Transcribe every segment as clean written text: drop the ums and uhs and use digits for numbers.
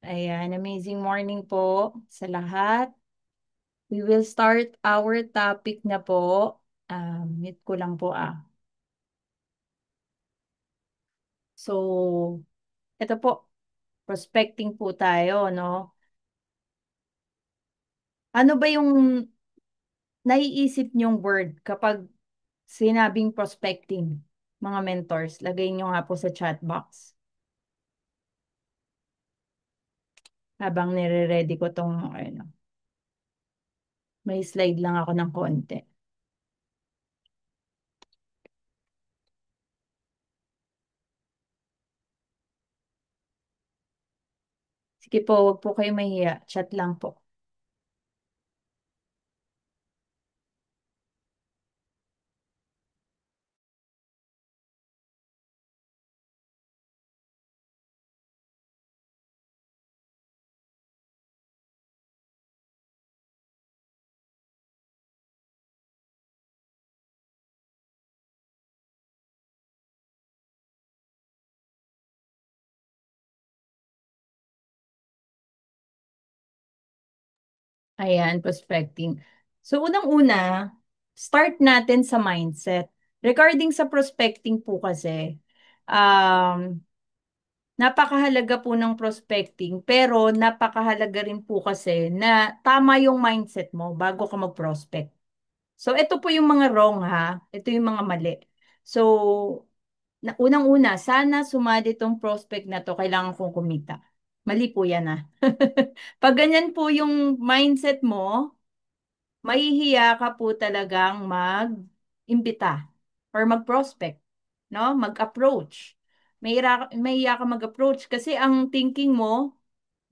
Ayan, amazing morning po sa lahat. We will start our topic na po. Mute ko lang po ah. So, ito po, prospecting po tayo, no? Ano ba yung naiisip niyong word kapag sinabing prospecting, mga mentors? Lagay niyo nga po sa chat box habang nire-ready ko tong, ano, may slide lang ako ng konti. Sige po, wag po kayo mahiya. Chat lang po. Ayan, prospecting. So, unang-una, start natin sa mindset. Regarding sa prospecting po kasi, um, napakahalaga po ng prospecting, pero napakahalaga rin po kasi na tama yung mindset mo bago ka mag-prospect. So, ito po yung mga wrong ha. Ito yung mga mali. So, unang-una, sana sumali tong prospect na to, kailangan kong kumita. Mali po yan ha. Pag ganyan po yung mindset mo, mahihiya ka po talagang mag-imbita or mag-prospect, no? Mag-approach. Mahiya ka mag-approach kasi ang thinking mo,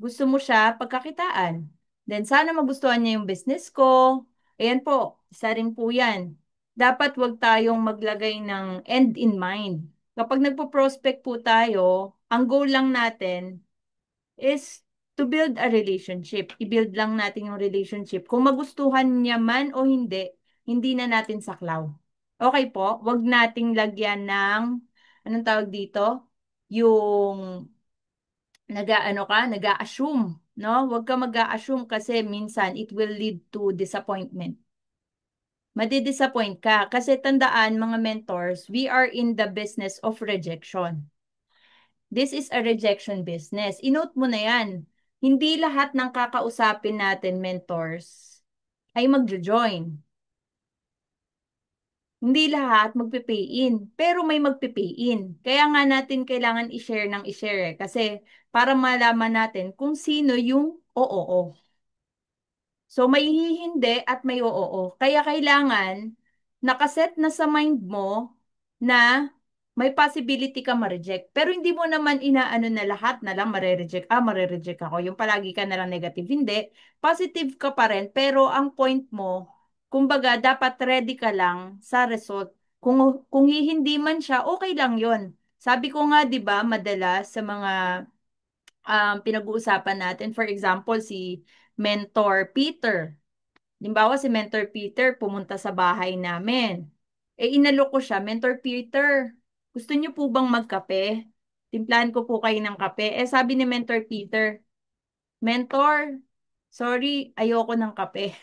gusto mo siya pagkakitaan. Then sana magustuhan niya yung business ko. Ayan po, isa rin po yan. Dapat wag tayong maglagay ng end in mind. Kapag nagpo-prospect po tayo, ang goal lang natin is to build a relationship. I-build lang natin yung relationship. Kung magustuhan niya man o hindi, hindi na natin saklaw. Okay po? Wag nating lagyan ng, anong tawag dito? Yung nag-aano ka, nag-a-assume, no? Wag ka mag-a-assume kasi minsan it will lead to disappointment. Madi-disappoint ka kasi tandaan mga mentors, we are in the business of rejection. This is a rejection business. Inote mo na yan. Hindi lahat ng kakausapin natin, mentors, ay magjo-join. Hindi lahat magpe-pay-in, pero may magpe-pay-in. Kaya nga natin kailangan i-share ng i-share kasi para malaman natin kung sino yung oo. So may hindi at may oo. Kaya kailangan nakaset na sa mind mo na may possibility ka ma-reject. Pero hindi mo naman inaano na lahat na lang mare-reject. Mare-reject ako. Yung palagi ka na lang negative. Hindi. Positive ka pa rin. Pero ang point mo, kumbaga, dapat ready ka lang sa result. Kung hindi man siya, okay lang yon. Sabi ko nga, di ba, madalas sa mga pinag-uusapan natin, for example, si Mentor Peter. Limbawa, si Mentor Peter pumunta sa bahay namin. Inalok ko siya, Mentor Peter, gusto niyo po bang magkape? Timplahan ko po kayo ng kape. Sabi ni Mentor Peter, Mentor, sorry, ayoko ng kape.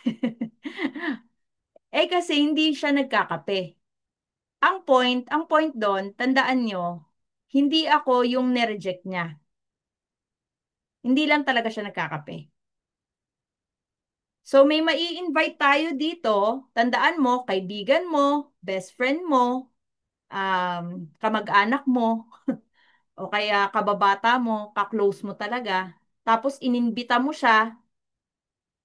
Kasi hindi siya nagkakape. Ang point doon, tandaan nyo, hindi ako yung nireject niya. Hindi lang talaga siya nagkakape. So may mai-invite tayo dito, tandaan mo, kaibigan mo, best friend mo, kamag-anak mo, o kaya kababata mo, ka-close mo talaga. Tapos inimbita mo siya,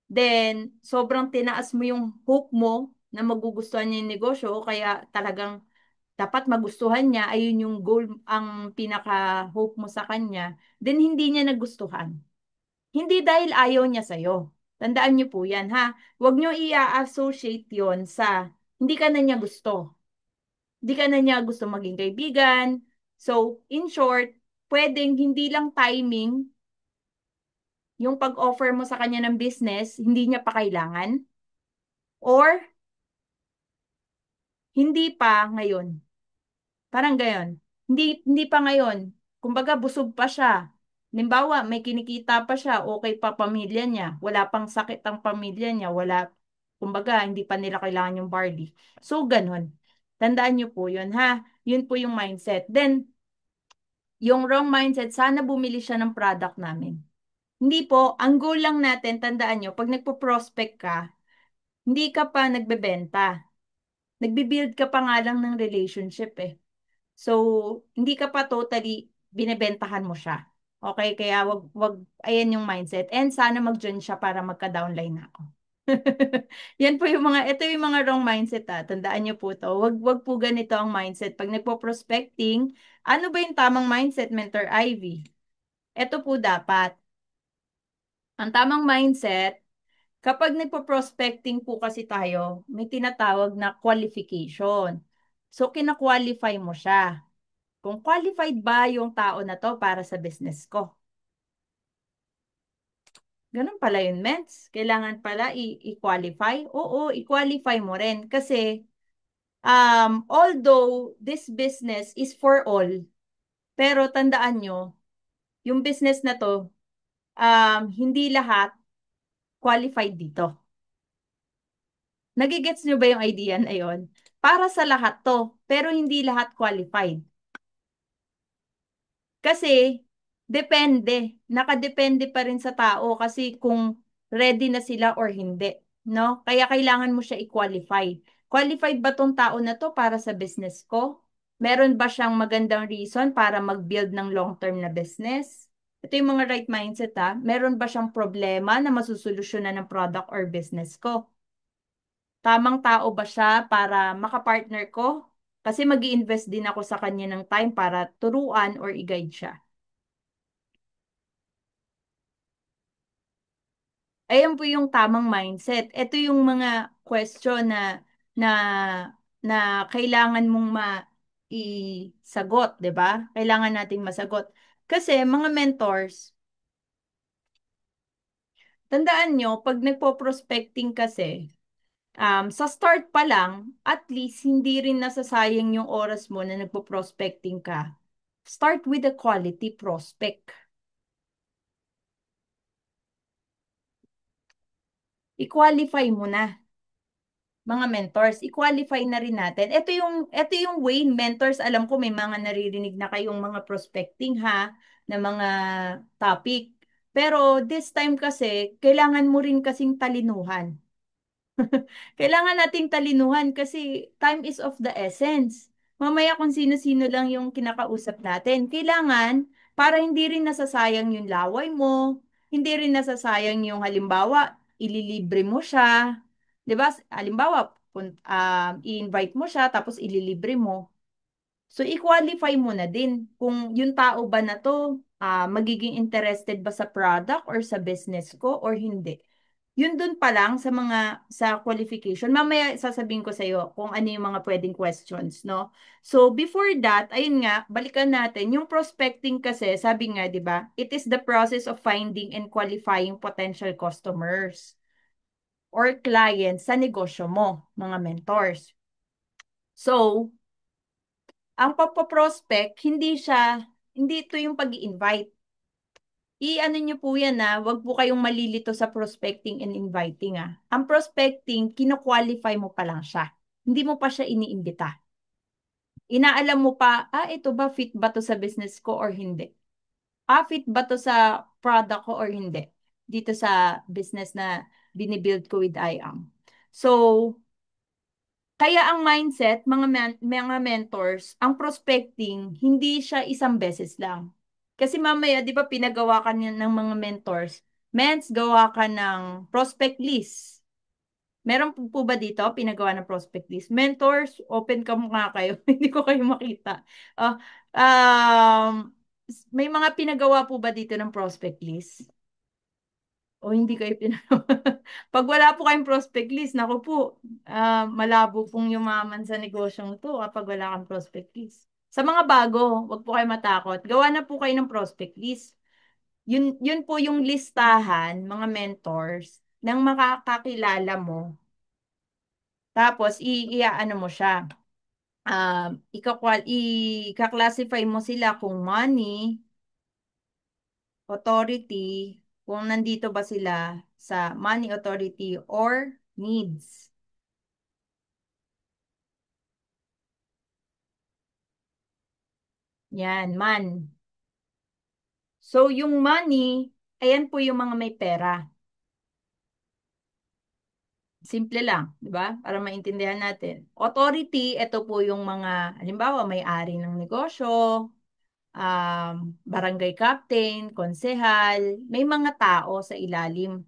then sobrang tinaas mo yung hope mo na magugustuhan niya yung negosyo, o kaya talagang dapat magustuhan niya, ayun yung goal, ang pinaka-hope mo sa kanya, then hindi niya nagustuhan. Hindi dahil ayaw niya sa'yo. Tandaan niyo po yan, ha? Huwag niyo i-associate yon sa hindi ka na niya gusto. Hindi ka na niya gusto maging kaibigan. So, in short, pwedeng hindi lang timing yung pag-offer mo sa kanya ng business, hindi niya pa kailangan, or hindi pa ngayon. Parang gayon. Hindi pa ngayon. Kumbaga, busog pa siya. Halimbawa, may kinikita pa siya, okay pa pamilya niya, wala pang sakit ang pamilya niya, kumbaga, hindi pa nila kailangan yung barley. So, ganun. Tandaan niyo po yun, ha? Yun po yung mindset. Then, yung wrong mindset, sana bumili siya ng product namin. Hindi po, ang goal lang natin, tandaan nyo, pag nagpo-prospect ka, hindi ka pa nagbebenta. Nagbi-build ka pa nga lang ng relationship eh. So, hindi ka pa totally binebentahan mo siya. Okay, kaya ayan yung mindset. And sana mag-join siya para magka-downline ako. Yan po ito yung mga wrong mindset Tandaan niyo po to. Wag po ganito ang mindset. Pag nagpo-prospecting, ano ba yung tamang mindset, Mentor Ivy? Ito po dapat. Ang tamang mindset, kapag nagpo-prospecting po kasi tayo, may tinatawag na qualification. So, kina-qualify mo siya. Kung qualified ba yung tao na to para sa business ko. Ganun pala yun, Mens. Kailangan pala i-qualify. Oo, i-qualify mo rin. Kasi, although this business is for all, pero tandaan nyo, yung business na to, hindi lahat qualified dito. Nagigets nyo ba yung idea na yun? Para sa lahat to, pero hindi lahat qualified. Kasi, depende. Nakadepende pa rin sa tao kasi kung ready na sila or hindi. No? Kaya kailangan mo siya i-qualify. Qualified ba tong tao na to para sa business ko? Meron ba siyang magandang reason para mag-build ng long-term na business? Ito yung mga right mindset Meron ba siyang problema na masusolusyonan ng product or business ko? Tamang tao ba siya para makapartner ko? Kasi mag invest din ako sa kanya ng time para turuan or i-guide siya. Ayan po yung tamang mindset. Ito yung mga question na na kailangan mong isagot, 'di ba? Kailangan nating masagot. Kasi mga mentors, tandaan nyo, pag nagpo-prospecting kasi, sa start pa lang, at least hindi rin nasasayang yung oras mo na nagpo-prospecting ka. Start with a quality prospect. I-qualify mo na. Mga mentors, i-qualify na rin natin. Ito yung way, mentors, alam ko may mga naririnig na kayong mga prospecting na mga topic. Pero this time kasi, kailangan mo rin kasing talinuhan. Kailangan nating talinuhan kasi time is of the essence. Mamaya kung sino-sino lang yung kinakausap natin. Kailangan, para hindi rin nasasayang yung laway mo, hindi rin nasasayang yung halimbawa, ililibre mo siya. 'Di ba? Halimbawa, i-invite mo siya tapos ililibre mo. So, i-qualify mo na din kung yung tao ba na to magiging interested ba sa product or sa business ko or hindi. Yun dun pa lang sa qualification. Mamaya sasabihin ko sa iyo kung ano yung mga pwedeng questions, no? So, before that, ayun nga, balikan natin. Yung prospecting kasi, sabi nga, 'di ba? It is the process of finding and qualifying potential customers or clients sa negosyo mo, mga mentors. So, ang pagpo-prospect, hindi ito yung pag invite. I-ano nyo po yan wag po kayong malilito sa prospecting and inviting Ang prospecting, kino-qualify mo pa lang siya. Hindi mo pa siya iniimbita. Inaalam mo pa, ito ba fit ba to sa business ko or hindi? Fit ba to sa product ko or hindi? Dito sa business na binibuild ko with IAM. So, kaya ang mindset, mga mentors, ang prospecting, hindi siya isang beses lang. Kasi mamaya, di ba, pinagawa ka niya ng mga mentors. Mens, gawa ka ng prospect list. Meron po ba dito pinagawa ng prospect list? Mentors, open ka muna kayo. Hindi ko kayo makita. Ah, may mga pinagawa po ba dito ng prospect list? O hindi kayo pinagawa? Pag wala po kayong prospect list, naku po, malabo pong yumaman sa negosyong to kapag wala kang prospect list. Sa mga bago, wag po kayo matakot. Gawa na po kayo ng prospect list. Yun po yung listahan, mga mentors, ng makakakilala mo. Tapos, ano mo siya. I-classify mo sila kung money, authority, kung nandito ba sila sa money authority or needs. Yan, man. So, yung money, ayan po yung mga may pera. Simple lang, di ba? Para maintindihan natin. Authority, ito po yung mga, halimbawa, may-ari ng negosyo, barangay captain, konsehal, may mga tao sa ilalim.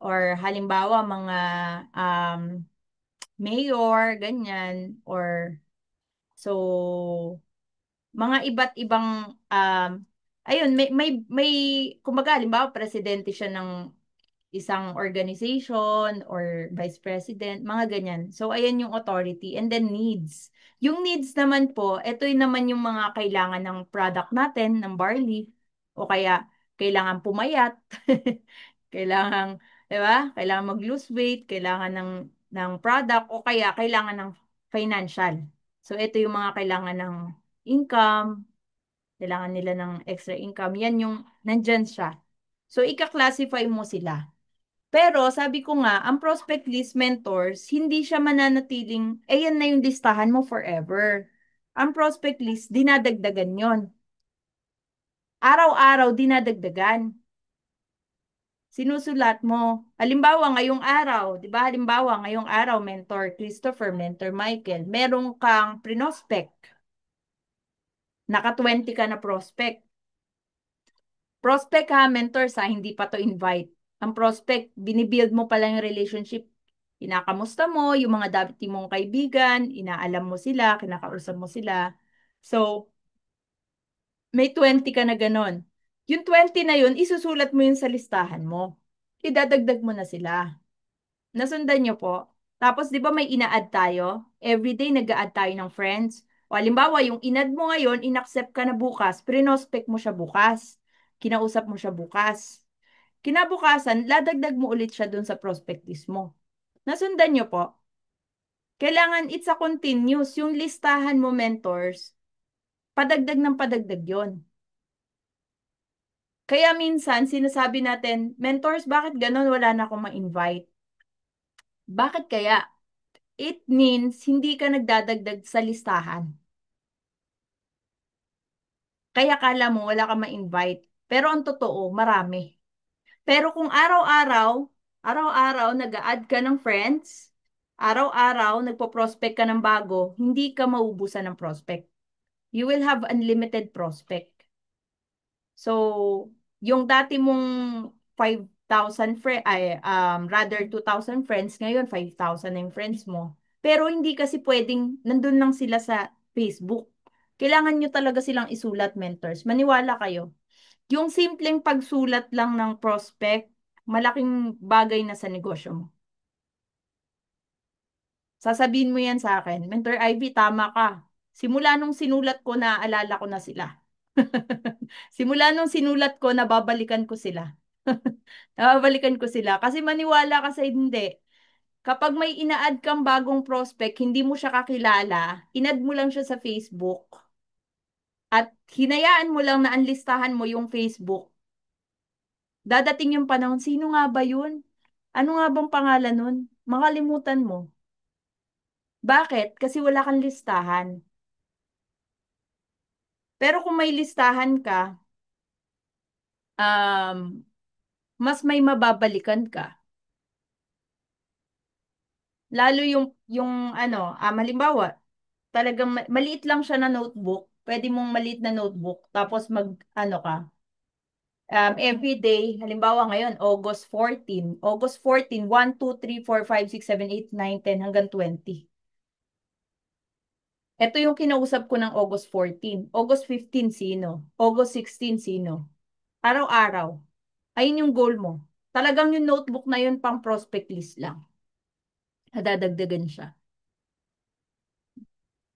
Or halimbawa, mga um, mayor, ganyan. Or, so, mga iba't ibang, ayun, may, kumbaga, halimbawa, presidente siya ng isang organization or vice president, mga ganyan. So, ayan yung authority. And then needs. Yung needs naman po, ito yung naman yung mga kailangan ng product natin, ng barley. O kaya, kailangan pumayat. Kailangan, di ba? Kailangan mag-lose weight, kailangan ng product, o kaya kailangan ng financial. So, ito yung mga kailangan ng income, kailangan nila ng extra income. Yan yung nandyan siya. So, ika-classify mo sila. Pero sabi ko nga, ang prospect list mentors, hindi siya mananatiling, eh yan na yung listahan mo forever. Ang prospect list, dinadagdagan yon. Araw-araw, dinadagdagan. Sinusulat mo. Halimbawa, ngayong araw, di ba? Halimbawa, ngayong araw, mentor Christopher, mentor Michael, merong kang prinospect. Naka 20 ka na prospect. Prospect ha, mentors ha, hindi pa to invite. Ang prospect, binibuild mo pa lang yung relationship. Kinakamusta mo, yung mga dati mong kaibigan, inaalam mo sila, kinakausap mo sila. So, may 20 ka na ganon. Yung 20 na yun, isusulat mo yun sa listahan mo. Idadagdag mo na sila. Nasundan nyo po. Tapos, di ba may ina-add tayo? Everyday nag-a-add tayo ng friends. O halimbawa, yung in-add mo ngayon, inaccept ka na bukas, prinospect mo siya bukas. Kinausap mo siya bukas. Kinabukasan, ladagdag mo ulit siya dun sa prospect list mo. Nasundan nyo po? Kailangan it's a continuous. Yung listahan mo, mentors, padagdag ng padagdag yon. Kaya minsan, sinasabi natin, mentors, bakit ganun wala na akong ma-invite? Bakit kaya? It means hindi ka nagdadagdag sa listahan. Kaya kala mo wala ka ma-invite. Pero ang totoo, marami. Pero kung araw-araw nag-a-add ka ng friends, araw-araw nagpo-prospect ka ng bago, hindi ka maubusan ng prospect. You will have unlimited prospect. So, yung dati mong 5,000 ay rather 2,000 friends, ngayon 5,000 na yung friends mo. Pero hindi kasi pwedeng nandun lang sila sa Facebook. Kailangan nyo talaga silang isulat, mentors. Maniwala kayo. Yung simpleng pagsulat lang ng prospect, malaking bagay na sa negosyo mo. Sasabihin mo yan sa akin, Mentor Ivy, tama ka. Simula nung sinulat ko, naaalala ko na sila. Simula nung sinulat ko, nababalikan ko sila. Nababalikan ko sila. Kasi maniwala ka sa hindi. Kapag may ina-add kang bagong prospect, hindi mo siya kakilala, in-add mo lang siya sa Facebook, at hinayaan mo lang na anlistahan mo yung Facebook, dadating yung panahon, sino nga ba yun? Ano nga bang pangalan nun? Makalimutan mo. Bakit? Kasi wala kang listahan. Pero kung may listahan ka, mas may mababalikan ka. Lalo yung ano, halimbawa, talagang maliit lang siya na notebook. Pwede mong maliit na notebook. Tapos ano ka, every day, halimbawa ngayon, August 14, 1, 2, 3, 4, 5, 6, 7, 8, 9, 10, hanggang 20. Ito yung kinausap ko ng August 14. August 15, sino? August 16, sino? Araw-araw. Ayun yung goal mo. Talagang yung notebook na yun pang prospect list lang. Nadadagdagan siya.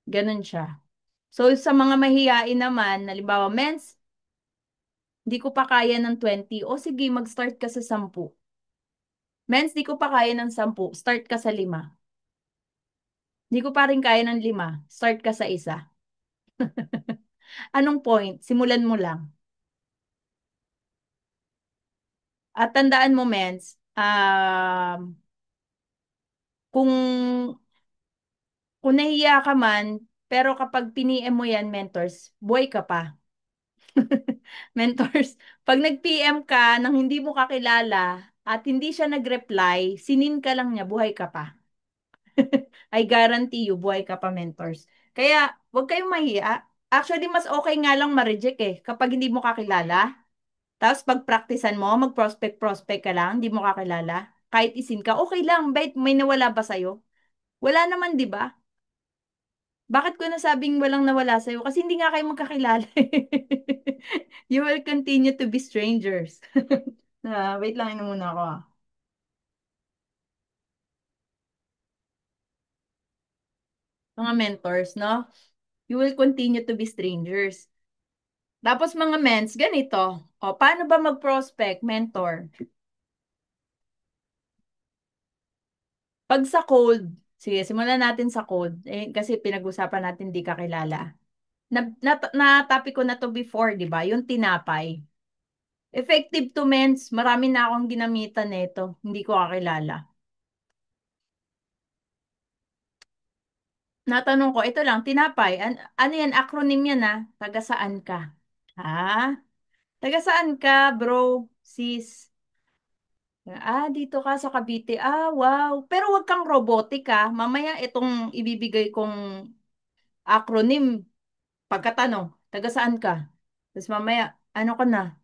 Ganun siya. So, sa mga mahiyain naman, halimbawa, mens, di ko pa kaya ng 20. O sige, mag-start ka sa 10. Mens, di ko pa kaya ng 10. Start ka sa 5. Di ko pa rin kaya ng 5. Start ka sa 1. Anong point? Simulan mo lang. At tandaan mo, Mens, kung, kung nahiya ka man, pero kapag piniem mo yan, mentors, buhay ka pa. Mentors, pag nag-PM ka nang hindi mo kakilala at hindi siya nag-reply, sinin ka lang niya, buhay ka pa. I guarantee you, buhay ka pa, mentors. Kaya, huwag kayong mahiya. Actually, mas okay nga lang ma-reject eh, kapag hindi mo kakilala. Tapos, pag-practicean mo, mag-prospect-prospect ka lang, hindi mo kakilala. Kahit isin ka, okay lang. Bait, may nawala ba sa'yo? Wala naman, di ba? Bakit ko nasabing walang nawala sa'yo? Kasi hindi nga kayo magkakilala. You will continue to be strangers. Wait lang, ino muna ako. Mga mentors, no? You will continue to be strangers. Tapos mga mens, ganito. O, paano ba mag-prospect, mentor? Pag sa cold, sige, simulan natin sa cold. Kasi pinag-usapan natin di kakilala. Na-topic ko na to before, di ba? Yung tinapay. Effective to mens, marami na akong ginamitan nito. Hindi ko kakilala. Natanong ko, ito lang, tinapay. Ano yan? Acronym yan ah. Taga saan ka? Ha? Taga saan ka, bro? Sis? Dito ka sa Cavite. Wow. Pero wag kang robotic Mamaya itong ibibigay kong acronym, pagkatanong, taga saan ka? Tapos mamaya, ano ka na?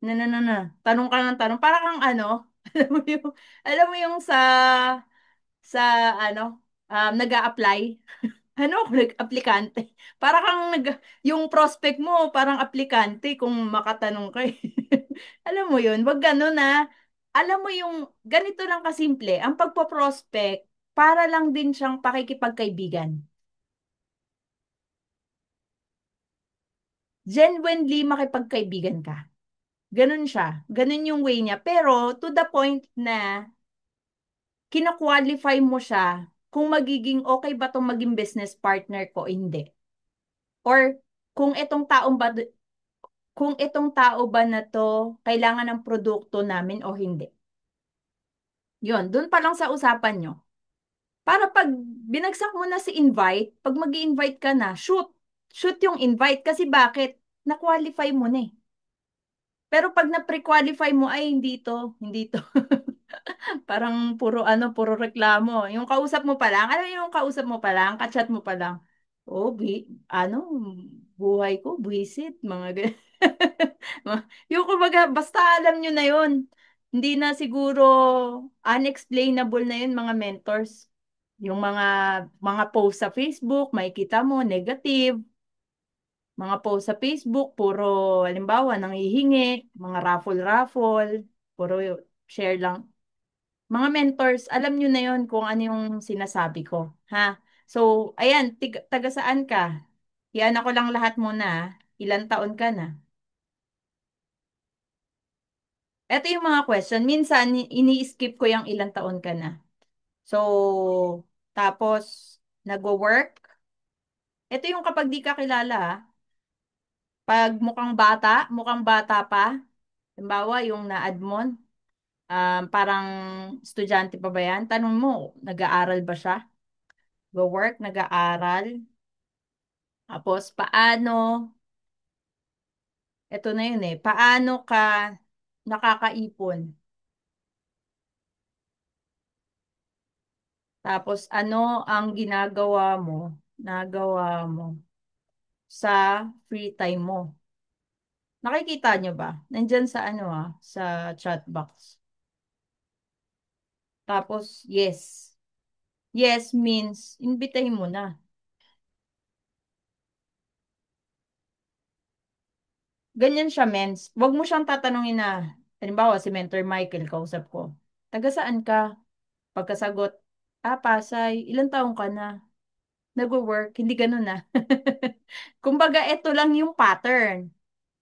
Na. Tanong ka ng tanong. Para kang ano, alam mo yung sa ano, nag-a-apply. Ano ako, nag-aplikante. Para kang yung prospect mo, parang aplikante kung makatanong ka. Alam mo yun, wag gano'n Alam mo yung, ganito lang kasimple, ang pagpo-prospect, para lang din siyang pakikipagkaibigan. Genuinely makipagkaibigan ka. Ganun siya. Ganun yung way niya. Pero to the point na kina-qualify mo siya kung magiging okay ba itong maging business partner ko o hindi. Or kung itong taong ba kung itong tao ba na to kailangan ng produkto namin o hindi. Yun, dun pa lang sa usapan nyo. Para pag binagsak mo na si invite, pag mag invite ka na, shoot. Shoot yung invite. Kasi bakit? Na-qualify mo na eh. Pero pag na-pre-qualify mo, ay hindi to, hindi to. Parang puro ano, puro reklamo. Yung kausap mo pa lang, alam mo yung kausap mo pa lang, kachat mo pa lang. Oh, ano, buhay ko, buwisit, mga ganyan. Yung kumbaga, basta alam nyo na yun. Hindi na siguro unexplainable na yun, mga mentors. Yung mga post sa Facebook, makikita mo, negative. Mga post sa Facebook, puro, halimbawa, nanghihingi, mga raffle-raffle, puro share lang. Mga mentors, alam nyo na yon kung ano yung sinasabi ko. Ha? So, ayan, taga saan ka? Iyan ako lang lahat muna. Ilan taon ka na? Ito yung mga question. Minsan, ini-skip ko yung ilan taon ka na. So, tapos, nagwo-work. Ito yung kapag di ka kilala, pag mukhang bata pa, halimbawa, yung na-add mo, parang estudyante pa ba yan? Tanong mo, nag-aaral ba siya? Go work, nag-aaral. Tapos, ito na yun paano ka nakakaipon? Tapos, ano ang nagawa mo sa free time mo? Nakikita nyo ba? Nandyan sa sa chat box. Tapos, yes. Yes means, imbitahin mo na. Ganyan siya, mens. Huwag mo siyang tatanungin na, halimbawa, si Mentor Michael, kausap ko. Taga saan ka? Pagkasagot, Pasay, ilang taong ka na? Nagwo-work, hindi ganun Kumbaga, ito lang yung pattern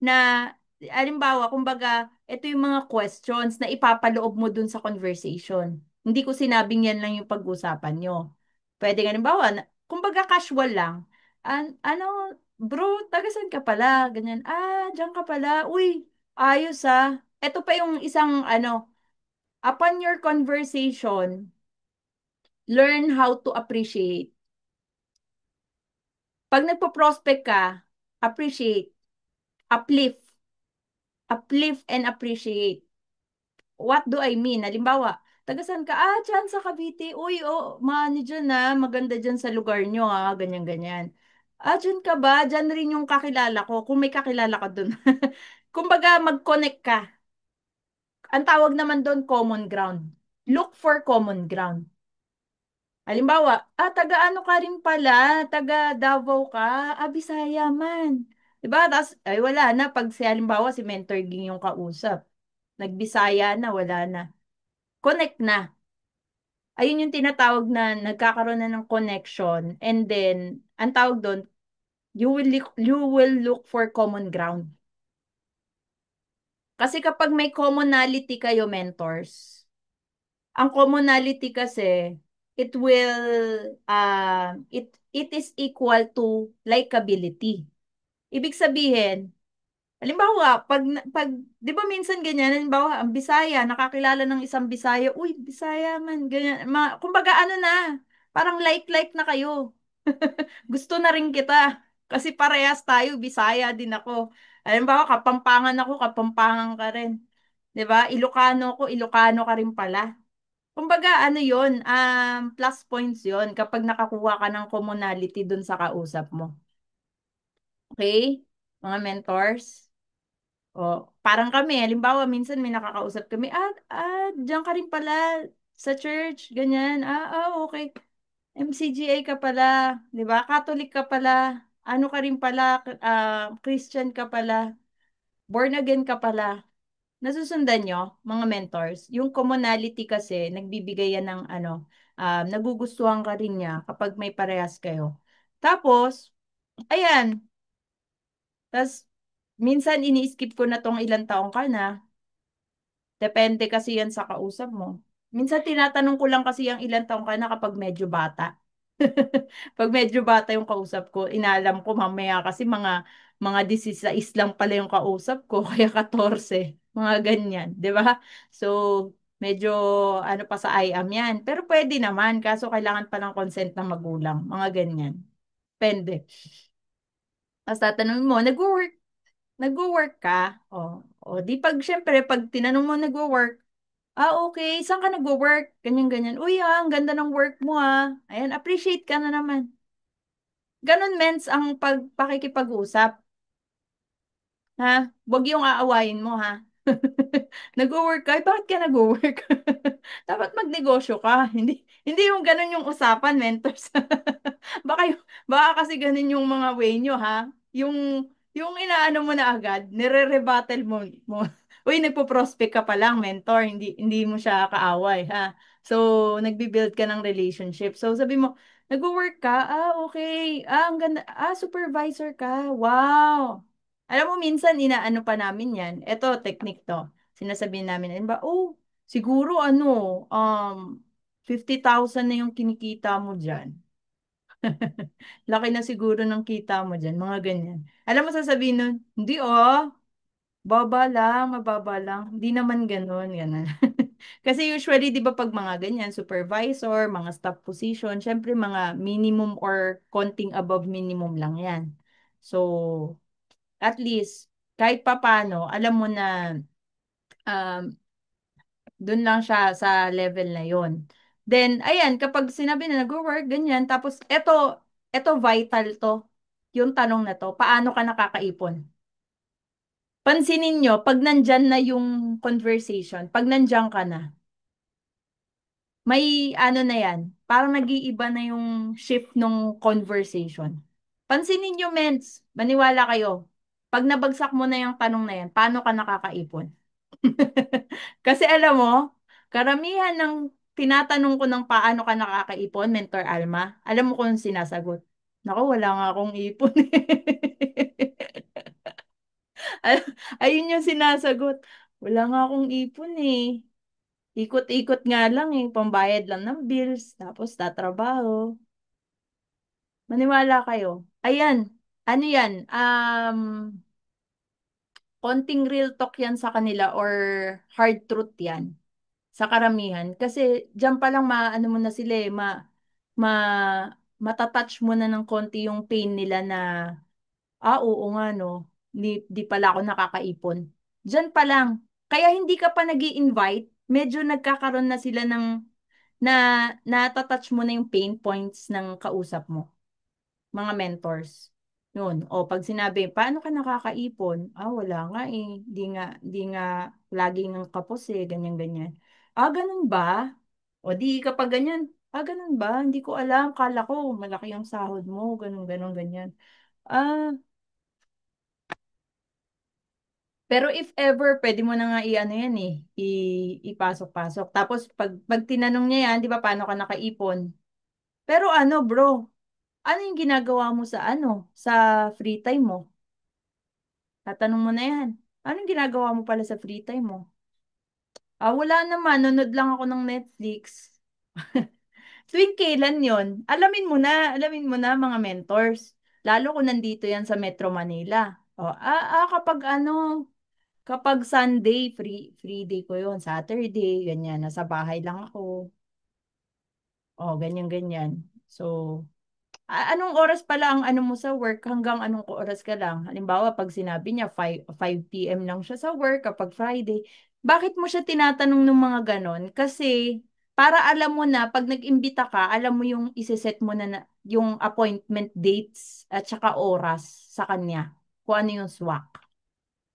na, alimbawa, kumbaga, ito yung mga questions na ipapaloob mo dun sa conversation. Hindi ko sinabing yan lang yung pag-usapan nyo. Pwede nga, halimbawa, kumbaga casual lang. Bro, taga saan ka pala? Ganyan, diyan ka pala. Uy, ayos Ito pa yung isang ano, upon your conversation, learn how to appreciate. Pag nagpo-prospect ka, appreciate, uplift, uplift and appreciate. What do I mean? Halimbawa, tagasan ka, dyan sa Cavite, uy, oh, maano dyan na, maganda dyan sa lugar nyo, ganyan-ganyan. Dyan ka ba? Dyan rin yung kakilala ko, kung may kakilala ka dun. Kumbaga, mag-connect ka. Ang tawag naman doon, common ground. Look for common ground. Halimbawa, taga ano ka rin pala, taga Davao ka, Bisaya man. Diba? Tapos, ay wala na, pag si halimbawa si Mentor Ging yung kausap, nagbisaya na, wala na. Connect na. Ayun yung tinatawag na nagkakaroon na ng connection. And then, ang tawag doon, you will look for common ground. Kasi kapag may commonality kayo, mentors, ang commonality kasi, it is equal to likability. Ibig sabihin, halimbawa, pag, di ba minsan ganyan, halimbawa, ang Bisaya, nakakilala ng isang Bisaya, uy, Bisaya man, ganyan. Kumbaga, ano na, parang like-like na kayo. Gusto na rin kita. Kasi parehas tayo, Bisaya din ako. Halimbawa, Kapampangan ako, Kapampangan ka rin. 'Di ba? Ilocano ako, Ilocano ka rin pala. Kumbaga, ano yon, plus points yon kapag nakakuha ka ng commonality dun sa kausap mo. Okay? Mga mentors. O, parang kami, halimbawa, minsan may nakakausap kami, diyan ka rin pala sa church, ganyan. Okay. MCGA ka pala, 'di ba? Catholic ka pala, ano ka rin pala, Christian ka pala, born again ka pala. Nasusundan nyo, mga mentors, yung commonality kasi, nagbibigay yan ng ano, nagugustuhan ka rin niya kapag may parehas kayo. Tapos, ayan, tas minsan ini-skip ko na tong ilang taong ka na, depende kasi yan sa kausap mo. Minsan tinatanong ko lang kasi yung ilang taong ka na kapag medyo bata. Pag medyo bata yung kausap ko, inalam ko mamaya kasi mga 16 lang pala yung kausap ko, kaya 14, mga ganyan, 'di ba? So, medyo ano pa sa IAM yan. Pero pwede naman, kaso kailangan pa ng consent ng magulang, mga ganyan. Depende. Tapos tatanungin mo, nagwo-work ka? O di pag syempre, pag tinanong mo nagwo-work, okay, saan ka nagwo-work? Ganyan, ganyan. Uy, ang ganda ng work mo, Ayan, appreciate ka na naman. Ganon, mens, ang pakikipag-usap. Ha? Huwag yung aawayin mo, ha? Nag-work ka? Bakit ka nag-work? Dapat magnegosyo ka. Hindi yung ganon yung usapan, mentors. Baka kasi ganon yung mga way nyo, ha? Yung inaano mo na agad, nire-rebuttal mo. Uy, nagpo-prospect ka pa lang, mentor. Hindi mo siya kaaway, ha? So, nagbi-build ka ng relationship. So, sabi mo, nag-work ka? Okay. Ang ganda. Supervisor ka. Wow. Alam mo, minsan inaano pa namin yan. Ito, technique to. Sinasabihin namin, ano ba, siguro um, 50,000 na yung kinikita mo dyan. Laki na siguro ng kita mo dyan, mga ganyan. Alam mo, sasabihin nun, hindi baba lang, mababa lang. Hindi naman ganun, ganun. Kasi usually, di ba pag mga ganyan, supervisor, mga staff position, syempre mga minimum or konting above minimum lang yan. So, at least, kahit papano, alam mo na um, dun lang siya sa level na yon. Then, ayan, kapag sinabi na nag-work, ganyan, tapos eto vital to, yung tanong na to, paano ka nakakaipon? Pansinin nyo, pag nandyan na yung conversation, pag nandyan ka na, may ano na yan, parang nag-iiba na yung shift ng conversation. Pansinin nyo, mens, maniwala kayo, pag nabagsak mo na yung tanong na yan, paano ka nakakaipon? Kasi alam mo, karamihan ng tinatanong ko ng paano ka nakakaipon, Mentor Alma, alam mo kung sinasagot. Naku, wala nga akong ipon. Ayun yung sinasagot. Wala nga akong ipon eh. Ikot-ikot nga lang eh, pambayad lang ng bills, tapos tatrabaho. Maniwala kayo. Ayan, ano yan, konting real talk yan sa kanila or hard truth yan sa karamihan. Kasi diyan pa lang maano mo na sila eh, ma, matatouch mo na ng konti yung pain nila na, oo nga no, di pala ako nakakaipon. Diyan pa lang. Kaya hindi ka pa nag-i-invite, medyo nagkakaroon na sila ng, na natatouch mo na yung pain points ng kausap mo, mga mentors. Yun. O pag sinabi, paano ka nakakaipon? Ah, wala nga eh. Di nga laging ang kapos eh, ganyan, ganyan. Ah, ganun ba? O di kapag ganyan, ah, ganun ba? Hindi ko alam. Kala ko malaki ang sahod mo. Ganun, ganun, ganyan. Ah, pero if ever, pwede mo na nga i-ano yan eh, ipasok-pasok. Tapos pag tinanong niya yan, di ba, paano ka nakaipon? Pero ano bro, ano yung ginagawa mo sa ano, sa free time mo? Tatanong mo na yan. Anong ginagawa mo pala sa free time mo? Ah, wala naman. Nanonood lang ako ng Netflix. Tuwing kailan yon? Alamin mo na mga mentors. Lalo kung nandito yan sa Metro Manila. O, kapag ano, kapag Sunday, free day ko yon. Saturday, ganyan. Nasa bahay lang ako. O, ganyan, ganyan. So, anong oras pala ang ano mo sa work? Hanggang anong oras ka lang? Halimbawa, pag sinabi niya 5 p.m. lang siya sa work kapag Friday, bakit mo siya tinatanong ng mga ganon? Kasi para alam mo na, pag nag-imbita ka, alam mo yung iseset mo yung appointment dates at saka oras sa kanya. Kung ano yung swak.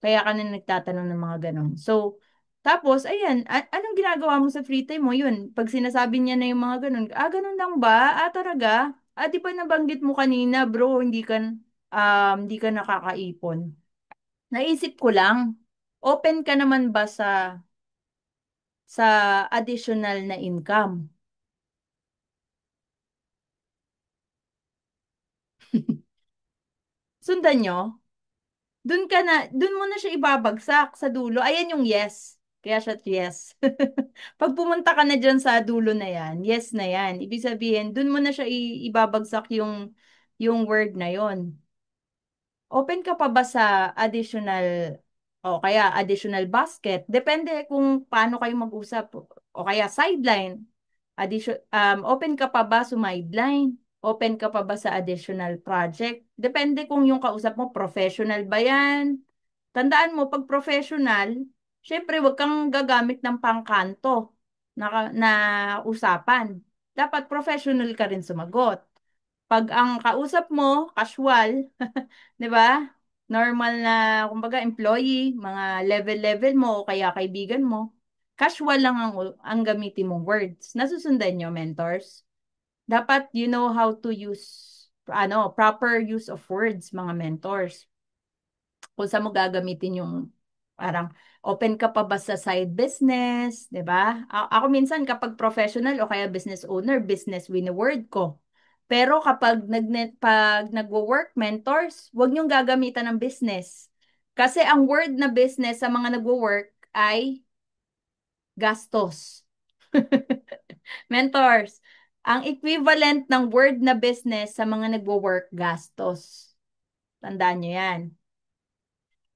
Kaya ka na nagtatanong ng mga ganon. So, tapos, ayan, anong ginagawa mo sa free time mo? Yun, pag sinasabi niya na yung mga ganon, ganon lang ba? Ah, talaga? Ah, di ba nabanggit mo kanina, bro, hindi ka nakakaipon. Naisip ko lang, open ka naman ba sa additional na income? Sundan nyo? Dun mo na siya ibabagsak sa dulo. Ayan yung yes. Kaya siya yes. Pag pumunta ka na dyan sa dulo na yan, yes na yan. Ibig sabihin, dun mo na siya ibabagsak yung word na yon. Open ka pa ba sa additional o kaya additional basket? Depende kung paano kayo mag-usap. O kaya sideline. Open ka pa ba sa sideline? Open ka pa ba sa additional project? Depende kung yung kausap mo, professional ba yan? Tandaan mo, pag professional, syempre wag kang gagamit ng pangkanto na usapan. Dapat professional ka rin sumagot. Pag ang kausap mo, casual, 'di ba? Normal na, kumbaga, employee, mga level-level mo o kaya kaibigan mo. Casual lang ang gamitin mong words. Nasusundan nyo, mentors? Dapat you know how to use, proper use of words, mga mentors. Kung saan mo gagamitin yung parang open ka pa ba sa side business, 'di ba? Ako minsan kapag professional o kaya business owner, business word ko. Pero kapag pag nagwo-work mentors, huwag niyong gagamitan ng business. Kasi ang word na business sa mga nagwo-work ay gastos. Mentors, ang equivalent ng word na business sa mga nagwo-work, gastos. Tandaan niyo 'yan.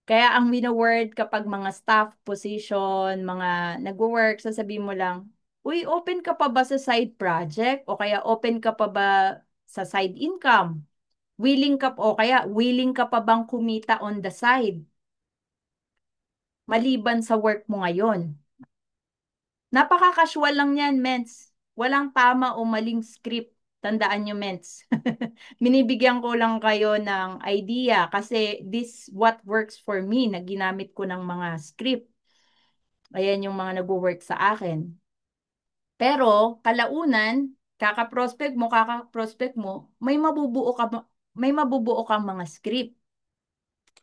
Kaya ang wino-word kapag mga staff position, mga nagwo-work, sasabihin mo lang, uy, open ka pa ba sa side project? O kaya open ka pa ba sa side income? Willing ka pa bang kumita on the side? Maliban sa work mo ngayon. Napaka-casual lang yan, mens. Walang tama o maling script. Tandaan nyo, mens. Binibigyan ko lang kayo ng idea kasi this what works for me na ginamit ko ng mga script. Ayan yung mga nagwo-work sa akin. Pero kalaunan, kaka-prospect mo, may mabubuo kang mga script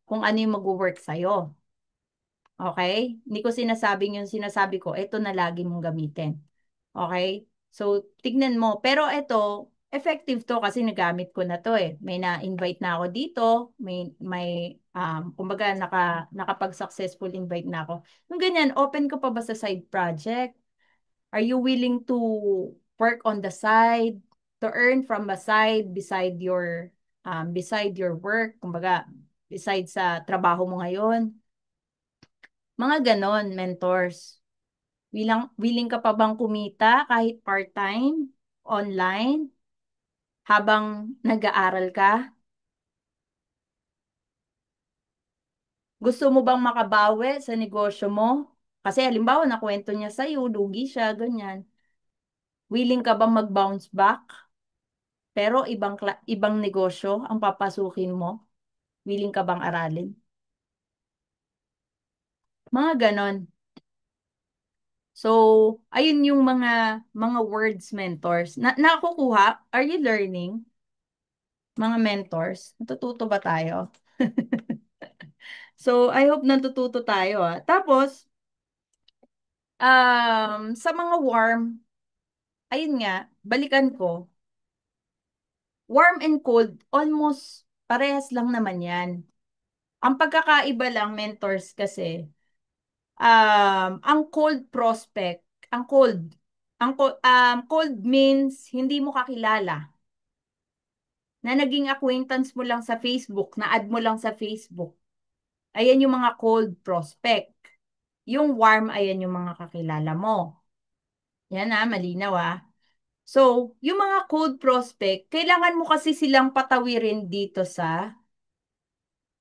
kung ano yung magwo-work sa'yo. Okay? Hindi ko sinasabing yung sinasabi ko, ito na lagi mong gamitin. Okay? So, tignan mo. Pero ito, effective to kasi nagamit ko na to eh. May na-invite na ako dito. Kumbaga, nakapag-successful invite na ako. Yung ganyan, open ko pa ba sa side project? Are you willing to work on the side? To earn from the side beside your work? Kumbaga, beside sa trabaho mo ngayon? Mga ganon, mentors. Willing ka pa bang kumita kahit part-time, online, habang nag-aaral ka? Gusto mo bang makabawi sa negosyo mo? Kasi halimbawa, nakwento niya sa'yo, lugi siya, ganyan. Willing ka bang mag-bounce back? Pero ibang negosyo ang papasukin mo? Willing ka bang aralin? Mga ganon. So, ayun yung mga words mentors. Nakukuha? Are you learning? Mga mentors? Natututo ba tayo? So, I hope natututo tayo ah. Tapos, sa mga warm, ayun nga, balikan ko, warm and cold, almost parehas lang naman yan. Ang pagkakaiba lang, mentors kasi, ang cold prospect, ang cold, cold means hindi mo kakilala, na naging acquaintance mo lang sa Facebook, na add mo lang sa Facebook. Ayan yung mga cold prospect. Yung warm, ayan yung mga kakilala mo. Yan malinaw ah. So, yung mga cold prospect, kailangan mo kasi silang patawirin dito sa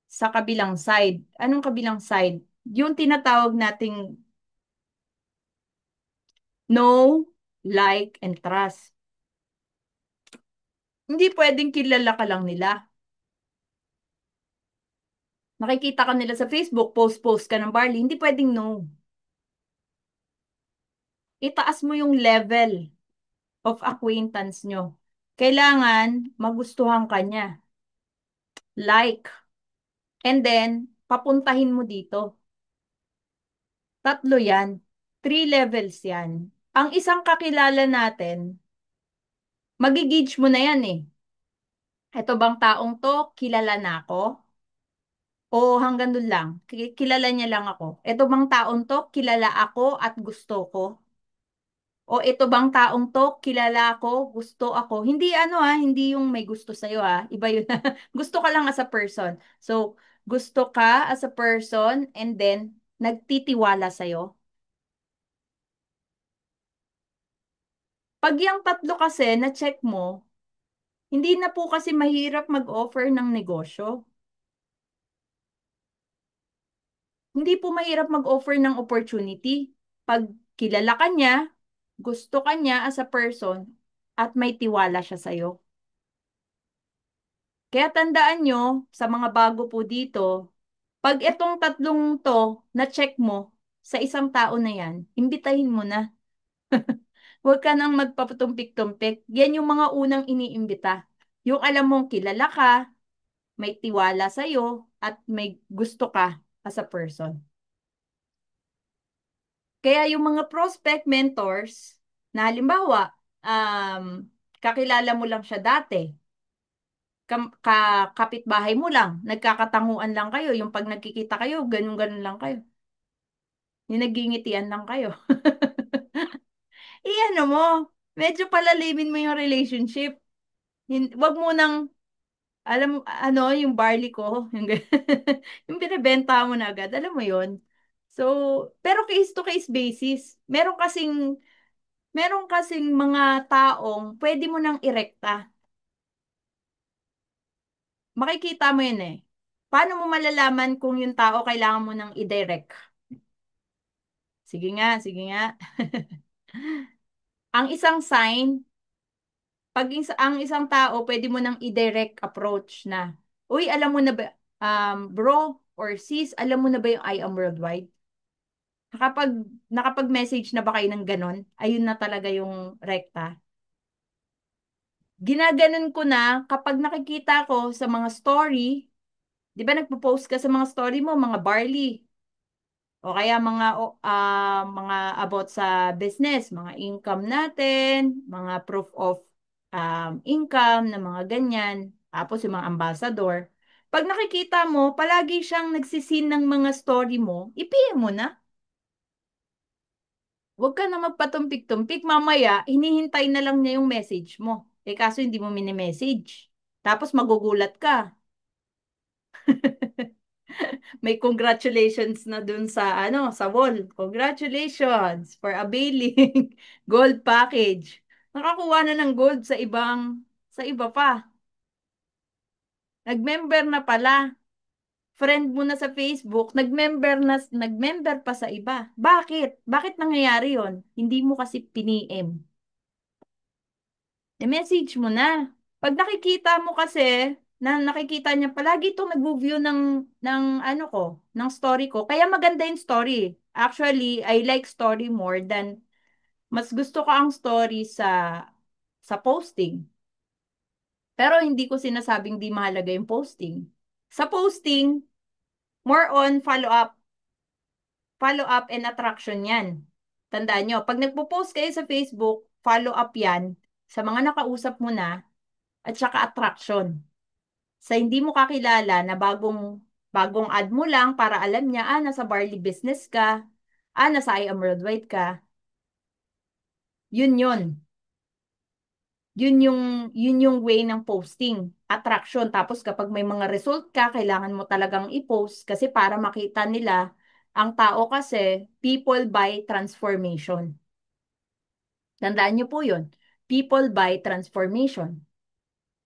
kabilang side. Anong kabilang side? Yung tinatawag nating know, like, and trust. Hindi pwedeng kilala ka lang nila. Nakikita ka nila sa Facebook, post-post ka ng barley, hindi pwedeng know. Itaas mo yung level of acquaintance nyo. Kailangan magustuhan ka niya. Like. And then, papuntahin mo dito. Tatlo yan. Three levels yan. Ang isang kakilala natin, magigage mo na yan eh. Ito bang taong to, kilala na ako? O hanggang dun lang, kilala niya lang ako. Ito bang taong to, kilala ako at gusto ko? O ito bang taong to, kilala ako, gusto ako? Hindi hindi yung may gusto sa'yo Iba yun. Gusto ka lang as a person. So, gusto ka as a person and then nagtitiwala sa'yo. Pag yung tatlo kasi na-check mo, hindi na po kasi mahirap mag-offer ng negosyo. Hindi po mahirap mag-offer ng opportunity. Pag kilala ka niya, gusto ka niya as a person, at may tiwala siya sa'yo. Kaya tandaan nyo, sa mga bago po dito, pag itong tatlong to na-check mo sa isang tao na yan, imbitahin mo na. Huwag ka nang magpapatumpik-tumpik. Yan yung mga unang iniimbita. Yung alam mong kilala ka, may tiwala sa'yo, at may gusto ka as a person. Kaya yung mga prospect mentors, na halimbawa, kakilala mo lang siya dati, kapitbahay mo lang, nagkakatanguan lang kayo, yung pag nagkikita kayo, ganun-ganun lang kayo. Yung nagingitian lang kayo. Ano mo, medyo palalimin mo yung relationship. Wag mo nang, yung barley ko, yung binibenta mo na agad, alam mo yon. So, pero case to case basis, meron kasing mga taong pwede mo nang irekta. Makikita mo yun eh. Paano mo malalaman kung yung tao kailangan mo nang i-direct? Sige nga, sige nga. Ang isang sign, ang isang tao, pwede mo nang i-direct approach na, uy, alam mo na ba, bro or sis, alam mo na ba yung I am worldwide? Nakapag, nakapag-message na ba kayo ng ganon? Ayun na talaga yung rekta. Ginaganon ko na kapag nakikita ko sa mga story, di ba nagpo-post ka sa mga story mo, mga barley, o kaya mga about sa business, mga income natin, mga proof of income na mga ganyan, tapos yung mga ambassador. Pag nakikita mo, palagi siyang nagsisin ng mga story mo, i-PM mo na. Huwag ka na magpatumpik-tumpik. Mamaya, hinihintay na lang niya yung message mo. Kaso hindi mo mini-message. Tapos magugulat ka. May congratulations na dun sa ano, sa wall. Congratulations for availing gold package. Nakakuha na ng gold sa iba pa. Nag-member na pala. Friend mo na sa Facebook, nag-member pa sa iba. Bakit? Bakit nangyayari yon? Hindi mo kasi piniem. I-message mo na. Pag nakikita mo kasi, na nakikita niya palagi itong nag-view ng ano ko, ng story ko. Kaya maganda yung story. Actually, I like story more than, mas gusto ko ang story sa posting. Pero hindi ko sinasabing di mahalaga yung posting. Sa posting, more on follow up and attraction yan. Tandaan nyo, pag nagpo-post kayo sa Facebook, follow up yan sa mga nakausap mo na at saka attraction. Sa hindi mo kakilala na bagong ad mo lang para alam niya, nasa Barley Business ka, nasa I Am Worldwide ka, yun yun. Yun yung way ng posting, attraction. Tapos kapag may mga result ka, kailangan mo talagang i-post kasi para makita nila ang tao kasi people by transformation. Tandaan niyo po yun. People by transformation.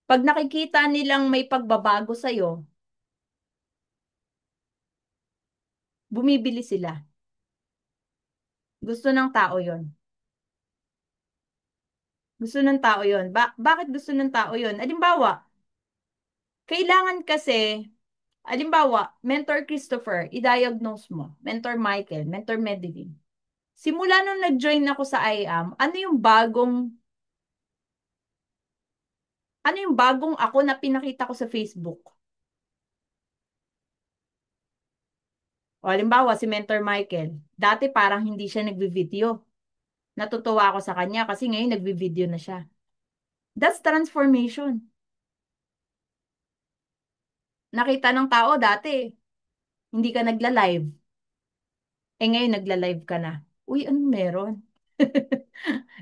Pag nakikita nilang may pagbabago sa'yo, bumibili sila. Gusto ng tao yon. Gusto ng tao yon. Bakit gusto ng tao yon? Alimbawa, kailangan kasi, alimbawa, Mentor Christopher, i-diagnose mo. Mentor Michael, Mentor Medellin. Simula nung nag-join ako sa IAM, ano yung bagong ako na pinakita ko sa Facebook? O, halimbawa, si Mentor Michael, dati parang hindi siya nagvi-video. Natutuwa ako sa kanya kasi ngayon nagvi-video na siya. That's transformation. Nakita ng tao dati, hindi ka nagla-live. Ngayon nagla-live ka na. Uy, anong meron?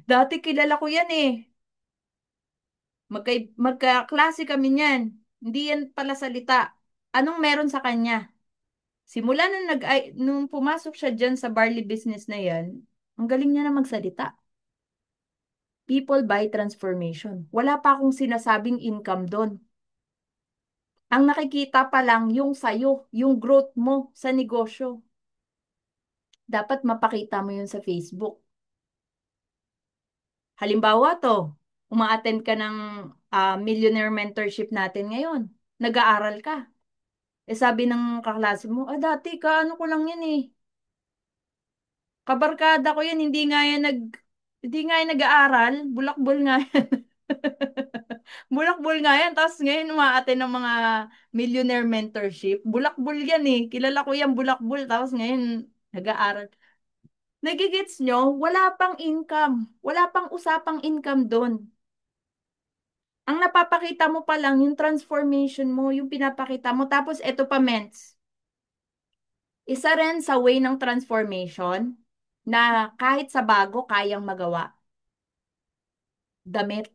Dati kilala ko yan eh. Magkaklase kami niyan. Hindi yan pala salita. Anong meron sa kanya? Simula nung pumasok siya dyan sa barley business na yan, ang galing niya na magsalita. People by transformation. Wala pa akong sinasabing income doon. Ang nakikita pa lang yung sayo, yung growth mo sa negosyo. Dapat mapakita mo yun sa Facebook. Halimbawa to, uma-attend ka ng millionaire mentorship natin ngayon. Nag-aaral ka. Sabi ng kaklase mo, dati ka, ano ko lang yan eh. Kabarkada ko yan, hindi nga yan nag-aaral. Bulakbol nga yan. Bulakbol nga yan. Tapos ngayon uma-attend ng mga millionaire mentorship. Bulakbol yan eh. Kilala ko yan, bulakbol. Tapos ngayon nag-aaral. Nagigits nyo, wala pang income. Wala pang usapang income doon. Ang napapakita mo pa lang, yung transformation mo, yung pinapakita mo. Tapos eto pa, mens. Isa rin sa way ng transformation na kahit sa bago, kayang magawa. Damit.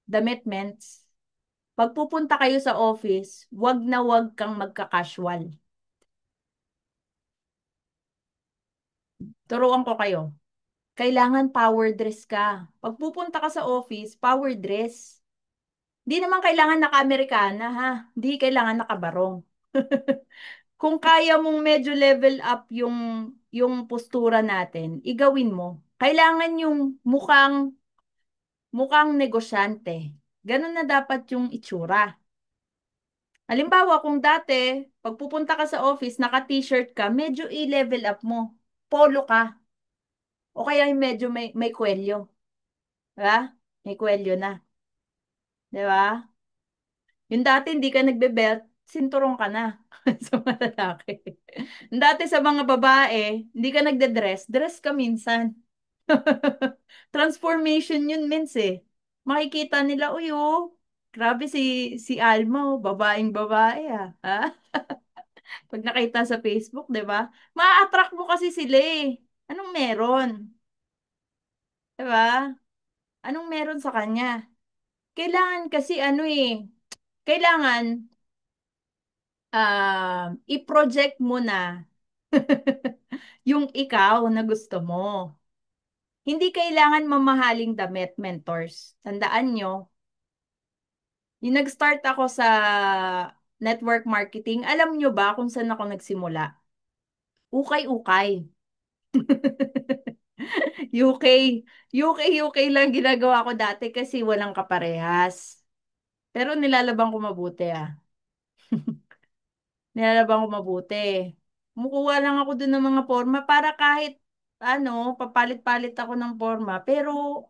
Damit, mens. Pag pupunta kayo sa office, wag na wag kang magka-casual. Turuan ko kayo. Kailangan power dress ka. Pag pupunta ka sa office, power dress. Di naman kailangan naka-Amerikana, ha? Di kailangan nakabarong. Kung kaya mong medyo level up yung postura natin, igawin mo. Kailangan yung mukhang negosyante. Ganun na dapat yung itsura. Halimbawa, kung dati, pag pupunta ka sa office, naka-t-shirt ka, medyo i-level up mo. Polo ka. O kaya yung medyo may kwelyo. Diba? May kwelyo na. Diba? Yung dati hindi ka nagbe-belt, sinturong ka na sa mga lalaki. Yung dati sa mga babae, hindi ka nagde-dress, dress ka minsan. Transformation yun, mins eh. Makikita nila, uy, oh, grabe si Alma, oh, babaeng babae ah. Ha? Pag nakita sa Facebook, di ba? Ma-attract mo kasi sila eh. Anong meron? Di ba? Anong meron sa kanya? Kailangan kasi ano eh. Kailangan i-project mo na yung ikaw na gusto mo. Hindi kailangan mamahaling damit, mentors. Tandaan nyo, yung nag-start ako sa network marketing, alam nyo ba kung saan ako nagsimula? Ukay-ukay. UK. UK lang ginagawa ko dati kasi walang kaparehas. Pero nilalabang ko mabuti ah. Nilalabang ko mabuti. Kumukuha lang ako dun ng mga forma para kahit papalit-palit ako ng forma. Pero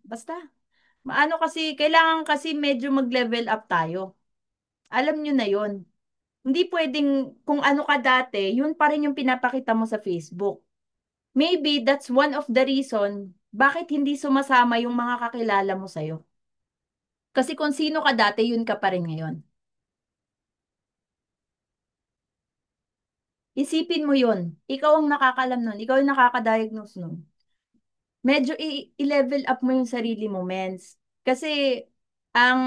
basta, kasi, kailangan kasi medyo mag-level up tayo. Alam nyo na yon. Hindi pwedeng kung ano ka dati, yun pa rin yung pinapakita mo sa Facebook. Maybe that's one of the reason bakit hindi sumasama yung mga kakilala mo sa'yo. Kasi kung sino ka dati, yun ka pa rin ngayon. Isipin mo yun. Ikaw ang nakakalam nun. Ikaw ang nakaka-diagnose nun. Medyo i-level up mo yung sarili mo, mens. Kasi ang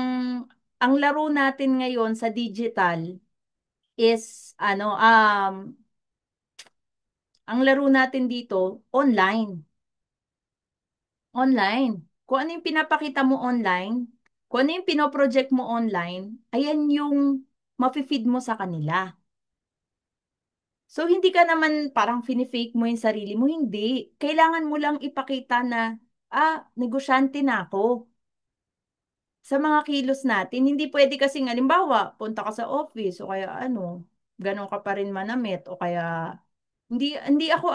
ang laro natin ngayon sa digital is ang laro natin dito online. Online. Kung ano yung pinapakita mo online, kung ano yung pinoproject mo online, ayan yung mafe-feed mo sa kanila. So, hindi ka naman parang fini-fake mo yung sarili mo. Hindi. Kailangan mo lang ipakita na, negosyante na ako sa mga kilos natin. Hindi pwede kasi halimbawa, punta ka sa office o kaya ganon ka pa rin manamit o kaya hindi ako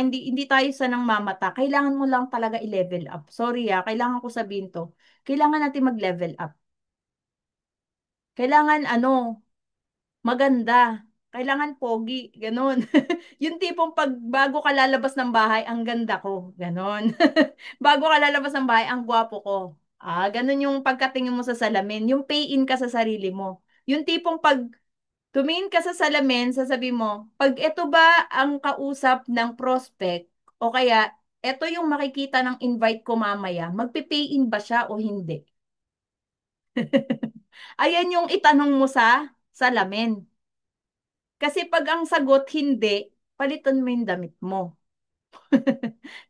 hindi tayo sanang mamata. Kailangan mo lang talaga i-level up. Sorry kailangan ko sabihin to. Kailangan natin mag-level up. Kailangan maganda. Kailangan pogi, ganon. Yung tipong pag bago ka lalabas ng bahay, ang ganda ko, ganon. Bago ka lalabas ng bahay, ang gwapo ko. Ganon yung pagkatingin mo sa salamin. Yung pay in ka sa sarili mo. Yung tipong pag tumingin ka sa salamin, sasabi mo, pag ito ba ang kausap ng prospect, o kaya ito yung makikita ng invite ko mamaya, magpe-pay in ba siya o hindi? Ayan yung itanong mo sa salamin. Kasi pag ang sagot hindi, palitan mo yung damit mo.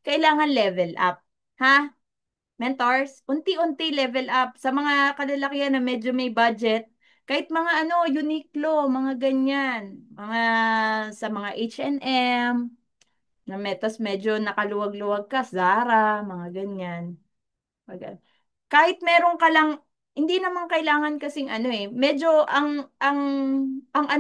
Kailangan level up. Ha? Mentors, unti-unti level up. Sa mga kalalakihan na medyo may budget, kahit mga Uniqlo, mga ganyan. Sa mga H&M, na metas medyo nakaluwag-luwag ka, Zara, mga ganyan. Kahit meron ka lang, hindi naman kailangan kasing medyo ang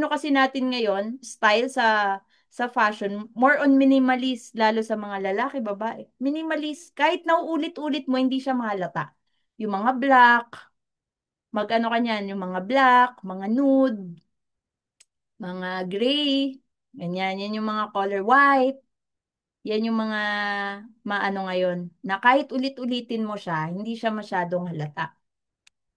kasi natin ngayon, style sa fashion, more on minimalist, lalo sa mga lalaki, babae. Minimalist, kahit nauulit-ulit mo, hindi siya mahalata. Yung mga black, mag-ano ka niyan, yung mga black, mga nude, mga gray, ganyan, yan yung mga color white, yan yung mga maano ngayon, na kahit ulit-ulitin mo siya, hindi siya masyadong halata.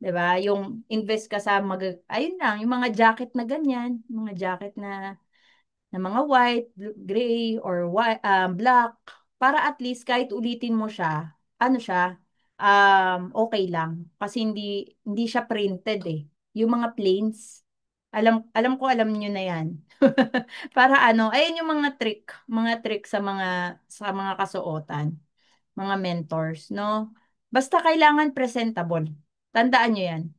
'Di ba? Yung invest ka sa ayun lang, yung mga jacket na ganyan, mga jacket na mga white, gray, or black, para at least kahit ulitin mo siya, okay lang. Kasi hindi siya printed eh. Yung mga plains, alam ko alam niyo na yan. Para ayun yung mga trick sa mga kasuotan, mga mentors, no? Basta kailangan presentable. Tandaan nyo yan.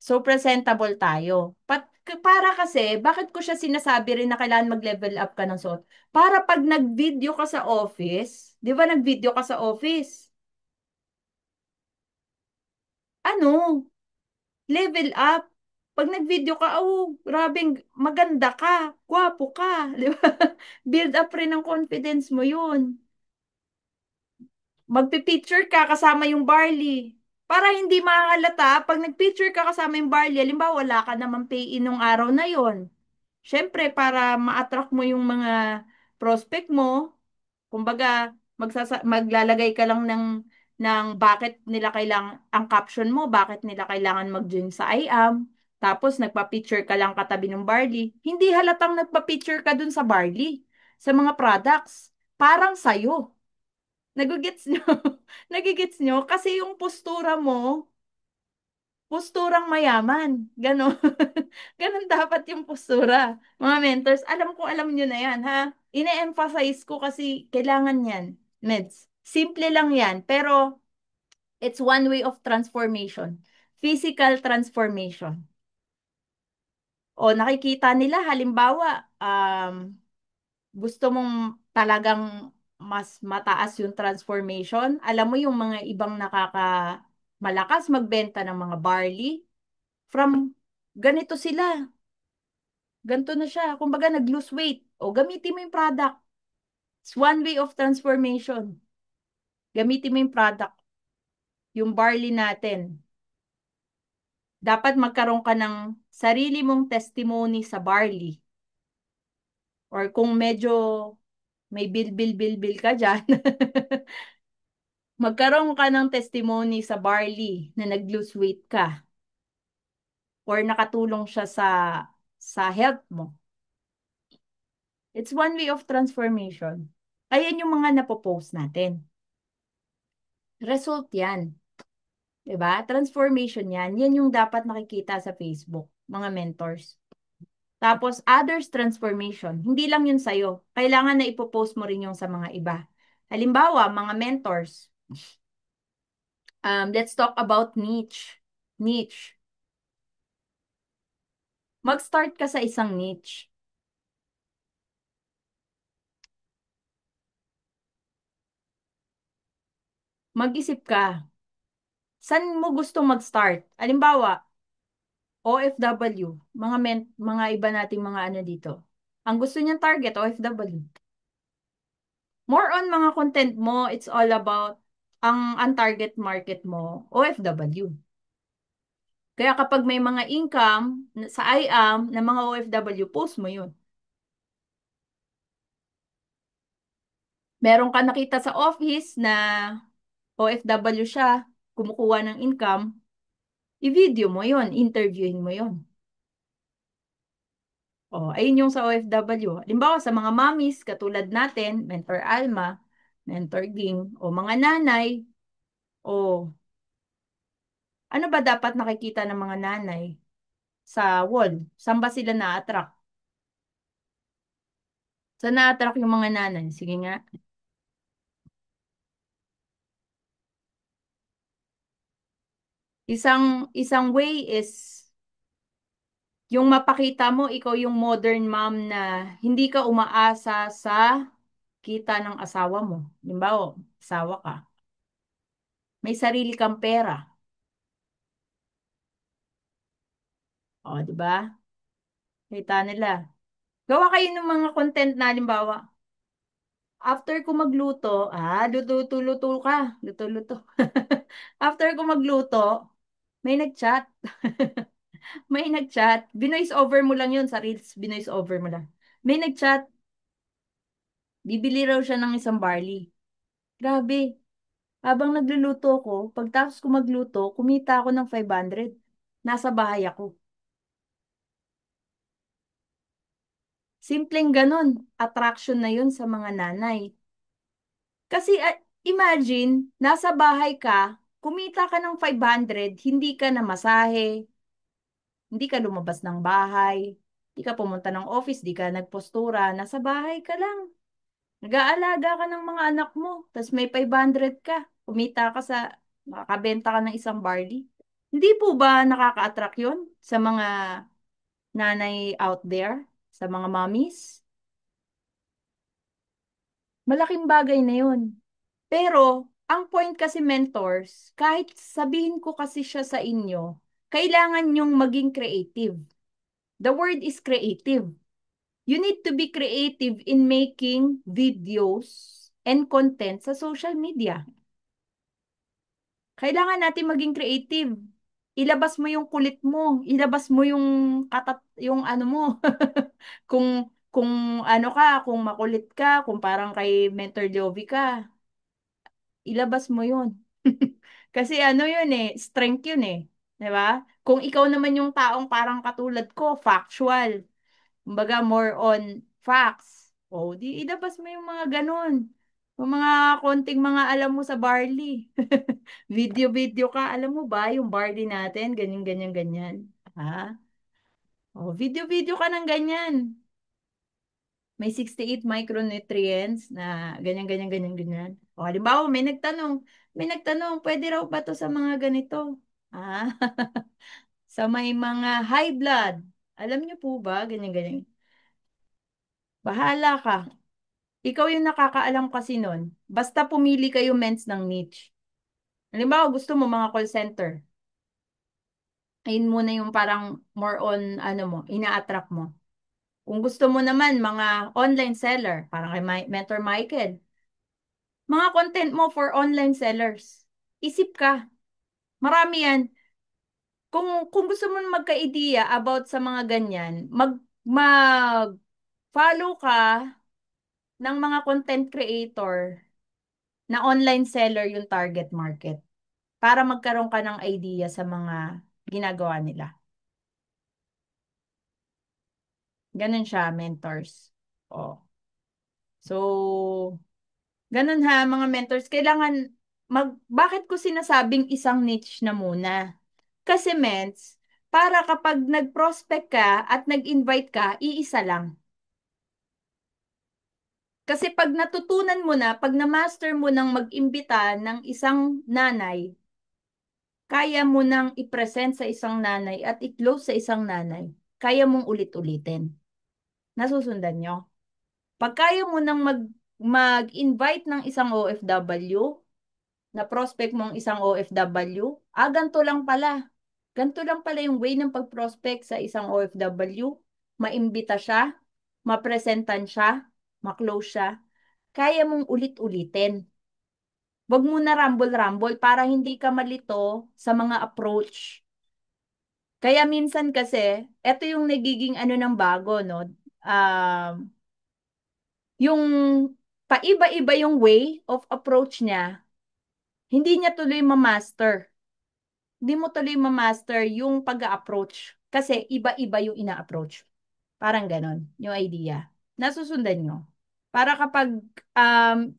So, presentable tayo. Para kasi, bakit ko siya sinasabi rin na kailangan mag-level up ka ng suot? Para pag nag-video ka sa office, di ba nag-video ka sa office? Ano? Level up. Pag nag-video ka, grabe, maganda ka, gwapo ka, di ba? Build up rin ng confidence mo yun. Magpi-picture ka kasama yung barley. Para hindi mahalata, pag nag-picture ka kasama yung barley, halimbawa wala ka naman pay-in nung araw na yon. Siyempre, para ma-attract mo yung mga prospect mo, kumbaga, maglalagay ka lang ng bakit nila kailangan, ang caption mo, bakit nila kailangan mag-join sa IAM, tapos nagpa-picture ka lang katabi ng barley. Hindi halatang nagpa-picture ka dun sa barley, sa mga products. Parang sayo. Nagigets nyo? Nagigets nyo? Kasi yung postura mo, posturang mayaman. Ganon. Ganon dapat yung postura. Mga mentors, alam ko alam nyo na yan, ha? Ine-emphasize ko kasi kailangan yan. Meds. Simple lang yan, pero it's one way of transformation. Physical transformation. O nakikita nila, halimbawa, gusto mong talagang mas mataas yung transformation. Alam mo yung mga ibang malakas magbenta ng mga barley, from ganito sila, ganito na siya. Kumbaga nag-lose weight. O gamitin mo yung product. It's one way of transformation. Gamitin mo yung product. Yung barley natin. Dapat magkaroon ka ng sarili mong testimony sa barley. Or kung medyo may bil ka dyan, magkaroon ka ng testimony sa barley na nag-lose weight ka or nakatulong siya sa health mo. It's one way of transformation. Ayan yung mga napopost natin. Result yan. 'Di ba? Transformation yan. Yan yung dapat nakikita sa Facebook, mga mentors. Tapos, others transformation. Hindi lang yun sa'yo. Kailangan na ipopost mo rin yung sa mga iba. Halimbawa, mga mentors. Let's talk about niche. Niche. Mag-start ka sa isang niche. Mag-isip ka. Saan mo gusto mag-start? Halimbawa, OFW, mga iba nating mga ano dito. Ang gusto niyang target, OFW. More on mga content mo, it's all about ang target market mo, OFW. Kaya kapag may mga income sa IAM na mga OFW, post mo yun. Meron ka nakita sa office na OFW siya, kumukuha ng income, i-video mo yun, interviewin mo yun. Oh, ayun yung sa OFW. Halimbawa sa mga mommies, katulad natin, Mentor Alma, Mentor Ging, o mga nanay, o ano ba dapat nakikita ng mga nanay sa wall? Saan ba sila na-attract? Saan na-attract yung mga nanay? Sige nga. Isang way is yung mapakita mo ikaw yung modern mom na hindi ka umaasa sa kita ng asawa mo. Halimbawa, asawa ka. May sarili kang pera. O, di ba? Kita nila. Gawa kayo ng mga content na halimbawa, after ko magluto, luto-luto ka. Luto-luto. After ko magluto, may nag-chat. May nag-chat. Binoise over mo lang yun sa Reels. Binoise over mo lang. May nag-chat. Bibili raw siya ng isang barley. Grabe. Habang nagluluto ko, pagtapos ko magluto, kumita ako ng 500. Nasa bahay ako. Simpleng ganun. Attraction na yun sa mga nanay. Kasi imagine, nasa bahay ka, kumita ka ng 500, hindi ka na masahe, hindi ka lumabas ng bahay, hindi ka pumunta ng office, hindi ka nagpostura, nasa bahay ka lang. Nag-aalaga ka ng mga anak mo, tapos may 500 ka, kumita ka makakabenta ka ng isang barley. Hindi po ba nakaka-attract yun sa mga nanay out there, sa mga mommies? Malaking bagay na yun. Pero, ang point kasi mentors, kahit sabihin ko kasi siya sa inyo, kailangan yung maging creative. The word is creative. You need to be creative in making videos and content sa social media. Kailangan natin maging creative. Ilabas mo yung kulit mo, ilabas mo yung ano mo. Kung ano ka, kung makulit ka, kung parang kay Mentor Jovi ka, ilabas mo yun. Kasi ano yun strength yun 'di ba? Kung ikaw naman yung taong parang katulad ko, factual, kumbaga more on facts. O, di ilabas mo yung mga ganun. Yung mga konting mga alam mo sa barley. Video-video ka. Alam mo ba yung barley natin? Ganyan, ganyan, ganyan. Ha? Oh, video-video ka ng ganyan. May 68 micronutrients na ganyan, ganyan, ganyan, ganyan. O, halimbawa, may nagtanong, pwede raw ba to sa mga ganito? Ah, sa may mga high blood. Alam niyo po ba? Ganyan, ganyan. Bahala ka. Ikaw yung nakakaalam kasi nun. Basta pumili kayo mens ng niche. Halimbawa, gusto mo mga call center. Ayun muna yung parang more on, ano mo, ina-attract mo. Kung gusto mo naman, mga online seller, parang kay Mentor Michael, mga content mo for online sellers. Isip ka. Marami yan. Kung gusto mo magka-idea about sa mga ganyan, mag-follow ka ng mga content creator na online seller yung target market para magkaroon ka ng idea sa mga ginagawa nila. Ganun siya, mentors. Oh. So, ganun ha, mga mentors, kailangan bakit ko sinasabing isang niche na muna? Kasi ments, para kapag nag-prospect ka at nag-invite ka, iisa lang. Kasi pag natutunan mo na, pag na-master mo ng mag-imbita ng isang nanay, kaya mo nang i-present sa isang nanay at i-close sa isang nanay, kaya mong ulit-ulitin. Nasusundan nyo? Pag kaya mo nang mag-invite ng isang OFW, na prospect mong isang OFW, ganito lang pala. Ganito lang pala yung way ng pag-prospect sa isang OFW. Maimbita siya, mapresentan siya, maklose siya. Kaya mong ulit-ulitin. Huwag mo na rumble-rumble para hindi ka malito sa mga approach. Kaya minsan kasi, eto yung nagiging ano ng bago, no? Um, yung paiba-iba yung way of approach niya, hindi niya tuloy ma-master. Hindi mo tuloy ma-master yung pag-approach. Kasi iba-iba yung ina-approach. Parang ganon, yung idea. Nasusundan nyo. Para kapag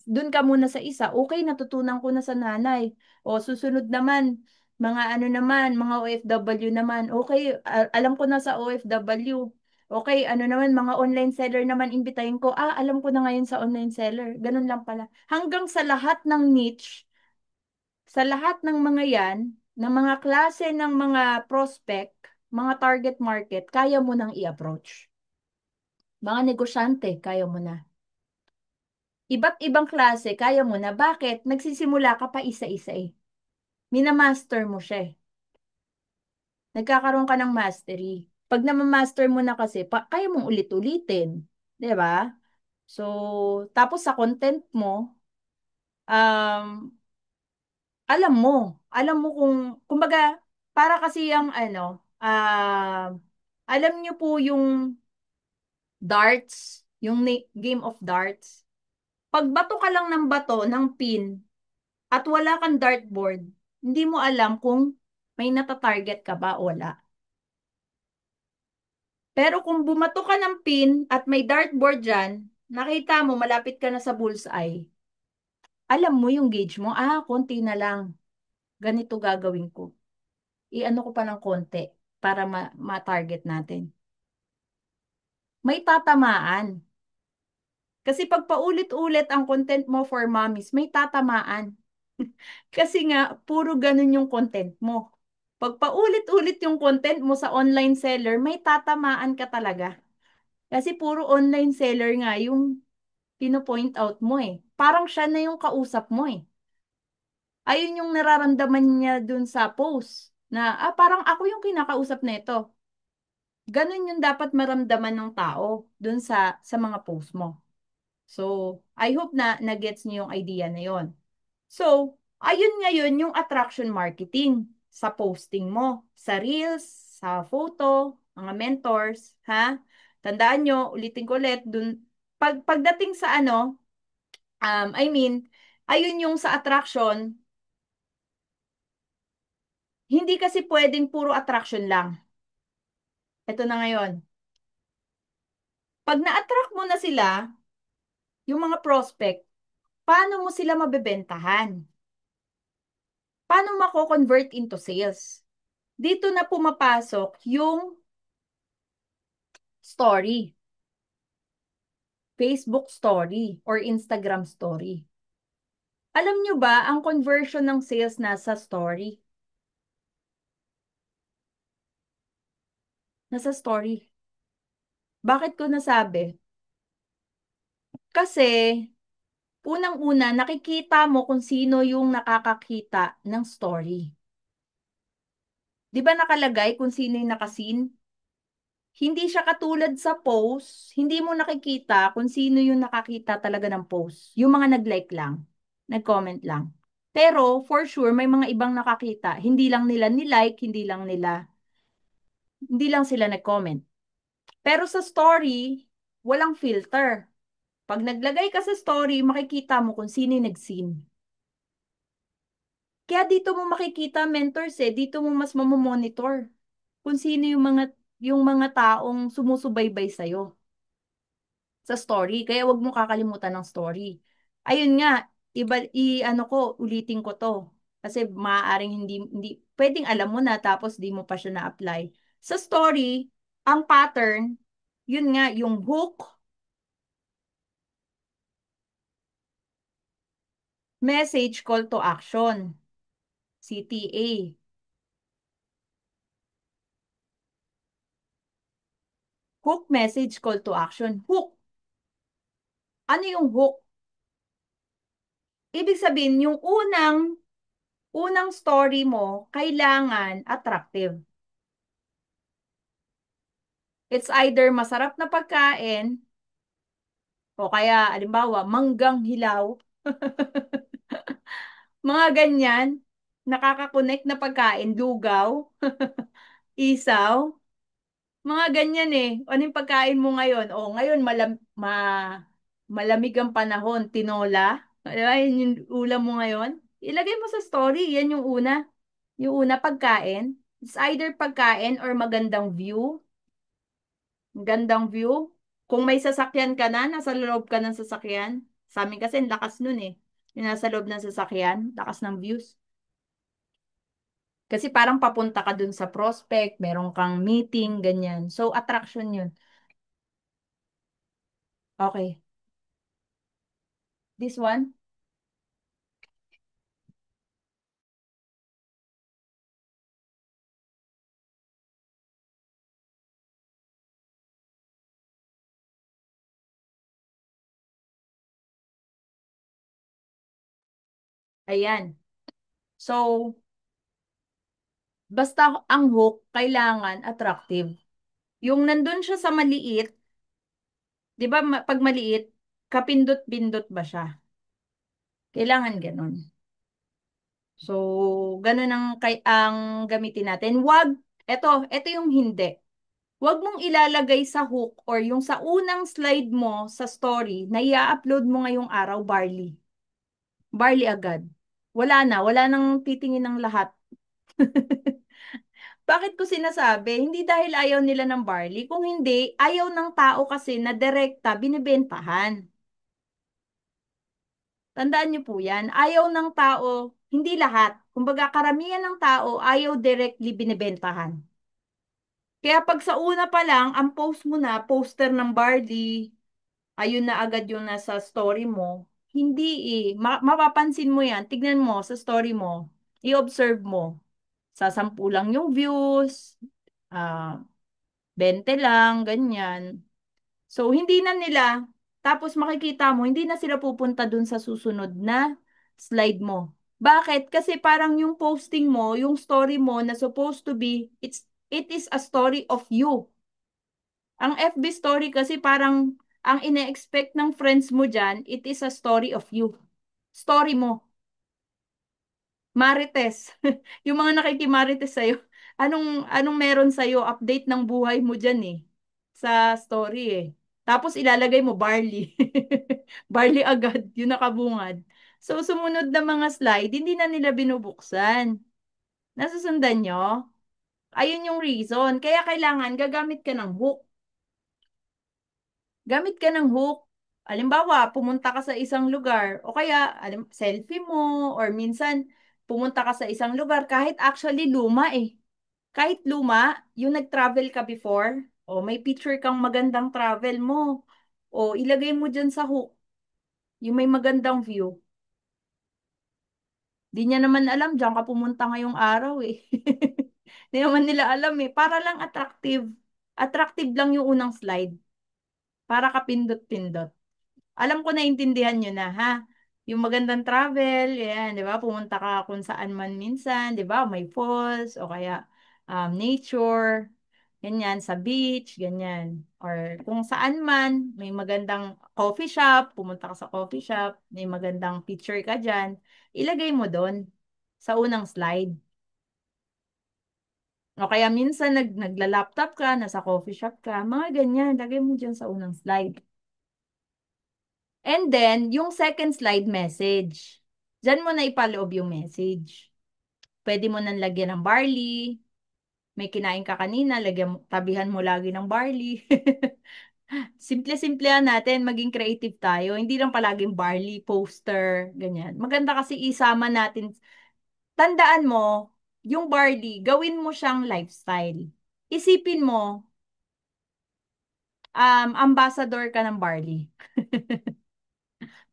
dun ka muna sa isa, okay, natutunan ko na sa nanay. O susunod naman, mga ano naman, mga OFW naman, okay, alam ko na sa OFW. Okay, ano naman, mga online seller naman, imbitahin ko, alam ko na ngayon sa online seller. Ganun lang pala. Hanggang sa lahat ng niche, sa lahat ng mga yan, ng mga klase ng mga prospect, mga target market, kaya mo nang i-approach. Mga negosyante, kaya mo na. Iba't ibang klase, kaya mo na. Bakit? Nagsisimula ka pa isa-isa eh. Minamaster mo siya eh. Nagkakaroon ka ng mastery. Pag na-master mo na kasi, kaya mong ulit-ulitin. 'Di ba? So, tapos sa content mo, um, alam mo kumbaga, para kasi yung ano, alam niyo po yung darts, yung game of darts. Pag bato ka lang ng bato, ng pin, at wala kang dartboard, hindi mo alam kung may natatarget ka ba o wala. Pero kung bumato ka ng pin at may dartboard dyan, nakita mo malapit ka na sa bullseye, alam mo yung gauge mo, konti na lang. Ganito gagawin ko. I-ano ko pa ng konti para ma-target natin. May tatamaan. Kasi pag paulit-ulit ang content mo for mommies, may tatamaan. Kasi nga, puro ganun yung content mo. Pag paulit-ulit yung content mo sa online seller, may tatamaan ka talaga. Kasi puro online seller nga yung pino-point out mo eh. Parang siya na yung kausap mo eh. Ayun yung nararamdaman niya dun sa post na parang ako yung kinakausap nito. Ganun yung dapat maramdaman ng tao dun sa mga post mo. So, I hope na na-gets niyo yung idea na yon. So, ayun ngayon yung attraction marketing sa posting mo, sa reels, sa photo, mga mentors, ha? Tandaan nyo, ulitin ko ulit, pagdating sa ano, I mean, ayun yung sa attraction, hindi kasi pwedeng puro attraction lang. Ito na ngayon. Pag na-attract mo na sila, yung mga prospect, paano mo sila mabebentahan? Paano mako-convert into sales? Dito na pumapasok yung story, Facebook story or Instagram story. Alam nyo ba, ang conversion ng sales nasa story? Nasa story. Bakit ko nasabi? Kasi, unang-una, nakikita mo kung sino yung nakakakita ng story. Di ba nakalagay kung sino yung nakasin? Hindi siya katulad sa post, hindi mo nakikita kung sino yung nakakita talaga ng post. Yung mga nag-like lang, nag-comment lang. Pero for sure may mga ibang nakakita, hindi lang sila nag-comment. Pero sa story, walang filter. Pag naglagay ka sa story, makikita mo kung sino yung nag-scene. Kaya dito mo makikita mentors dito mo mas mamomonitor kung sino yung mga taong sumusubaybay sa'yo sa story. Kaya wag mo kakalimutan ng story. Ayun nga, ano ko, ulitin ko to. Kasi maaaring hindi, pwedeng alam mo na tapos di mo pa siya na-apply. Sa story, ang pattern, yun nga, yung hook, message, call to action, CTA. Hook, message, call to action. Hook. Ano yung hook? Ibig sabihin, yung unang story mo, kailangan attractive. It's either masarap na pagkain, o kaya, alimbawa, manggang hilaw, mga ganyan, nakaka-connect na pagkain, lugaw, isaw, mga ganyan eh. Ano yung pagkain mo ngayon? O, ngayon, malamig ang panahon, tinola. Ayun yung ulam mo ngayon. Ilagay mo sa story, yan yung una. Yung una, pagkain. It's either pagkain or magandang view. Gandang view. Kung may sasakyan ka na, nasa loob ka ng sasakyan. Sa amin kasi, ang lakas nun eh. Yung nasa loob ng sasakyan, lakas ng views. Kasi parang papunta ka dun sa prospect, meron kang meeting, ganyan. So, attraction yun. Okay. This one, ayan. So, basta ang hook, kailangan attractive. Yung nandun siya sa maliit, di ba pag maliit, kapindot-pindot ba siya? Kailangan ganun. So, ganun ang gamitin natin. Eto yung hindi. Wag mong ilalagay sa hook or yung sa unang slide mo sa story na i-upload mo ngayong araw, barley. Barley agad. Wala nang titingin ng lahat. Bakit ko sinasabi? Hindi dahil ayaw nila ng barley. Kung hindi, ayaw ng tao kasi na direkta binibentahan. Tandaan niyo po yan. Ayaw ng tao, hindi lahat. Kumbaga, karamihan ng tao ayaw directly binibentahan. Kaya pag sa una pa lang, ang post mo na, poster ng barley, ayun na agad yung nasa story mo. Hindi mapapansin mo yan. Tignan mo sa story mo. I-observe mo. Sa 10 lang yung views, ah 20 lang, ganyan. So, hindi na nila, tapos makikita mo, hindi na sila pupunta dun sa susunod na slide mo. Bakit? Kasi parang yung posting mo, yung story mo na supposed to be, it is a story of you. Ang FB story kasi parang ang ine-expect ng friends mo dyan, it is a story of you. Story mo. Marites. Yung mga nakikimarites sa'yo. Anong meron sa'yo? Update ng buhay mo dyan eh. Sa story eh. Tapos ilalagay mo barley. Barley agad. Yung nakabungad. So, sumunod na mga slide, hindi na nila binubuksan. Nasusundan nyo? Ayun yung reason. Kaya kailangan gagamit ka ng hook. Gamit ka ng hook. Halimbawa, pumunta ka sa isang lugar o kaya selfie mo or minsan pumunta ka sa isang lugar kahit actually luma eh. Kahit luma, yung nag-travel ka before, o may picture kang magandang travel mo, o ilagay mo dyan sa hook, yung may magandang view. Di niya naman alam, diyan ka pumunta ngayong araw eh. Di naman nila alam eh. Para lang attractive. Attractive lang yung unang slide. Para ka pindot-pindot. Alam ko naintindihan nyo na, ha? Yung magandang travel, yan, di ba? Pumunta ka kung saan man minsan, di ba? May falls, o kaya nature, ganyan, sa beach, ganyan. Or kung saan man, may magandang coffee shop, pumunta ka sa coffee shop, may magandang picture ka dyan, ilagay mo doon sa unang slide. O kaya minsan nagla-laptop ka, nasa coffee shop ka, mga ganyan, lagay mo dyan sa unang slide. And then, yung second slide message. Diyan mo na ipaloob yung message. Pwede mo nang lagyan ng barley. May kinain ka kanina, tabihan mo lagi ng barley. Simple-simple natin, maging creative tayo. Hindi lang palaging barley, poster, ganyan. Maganda kasi isama natin. Tandaan mo, yung barley, gawin mo siyang lifestyle. Isipin mo, ambassador ka ng barley.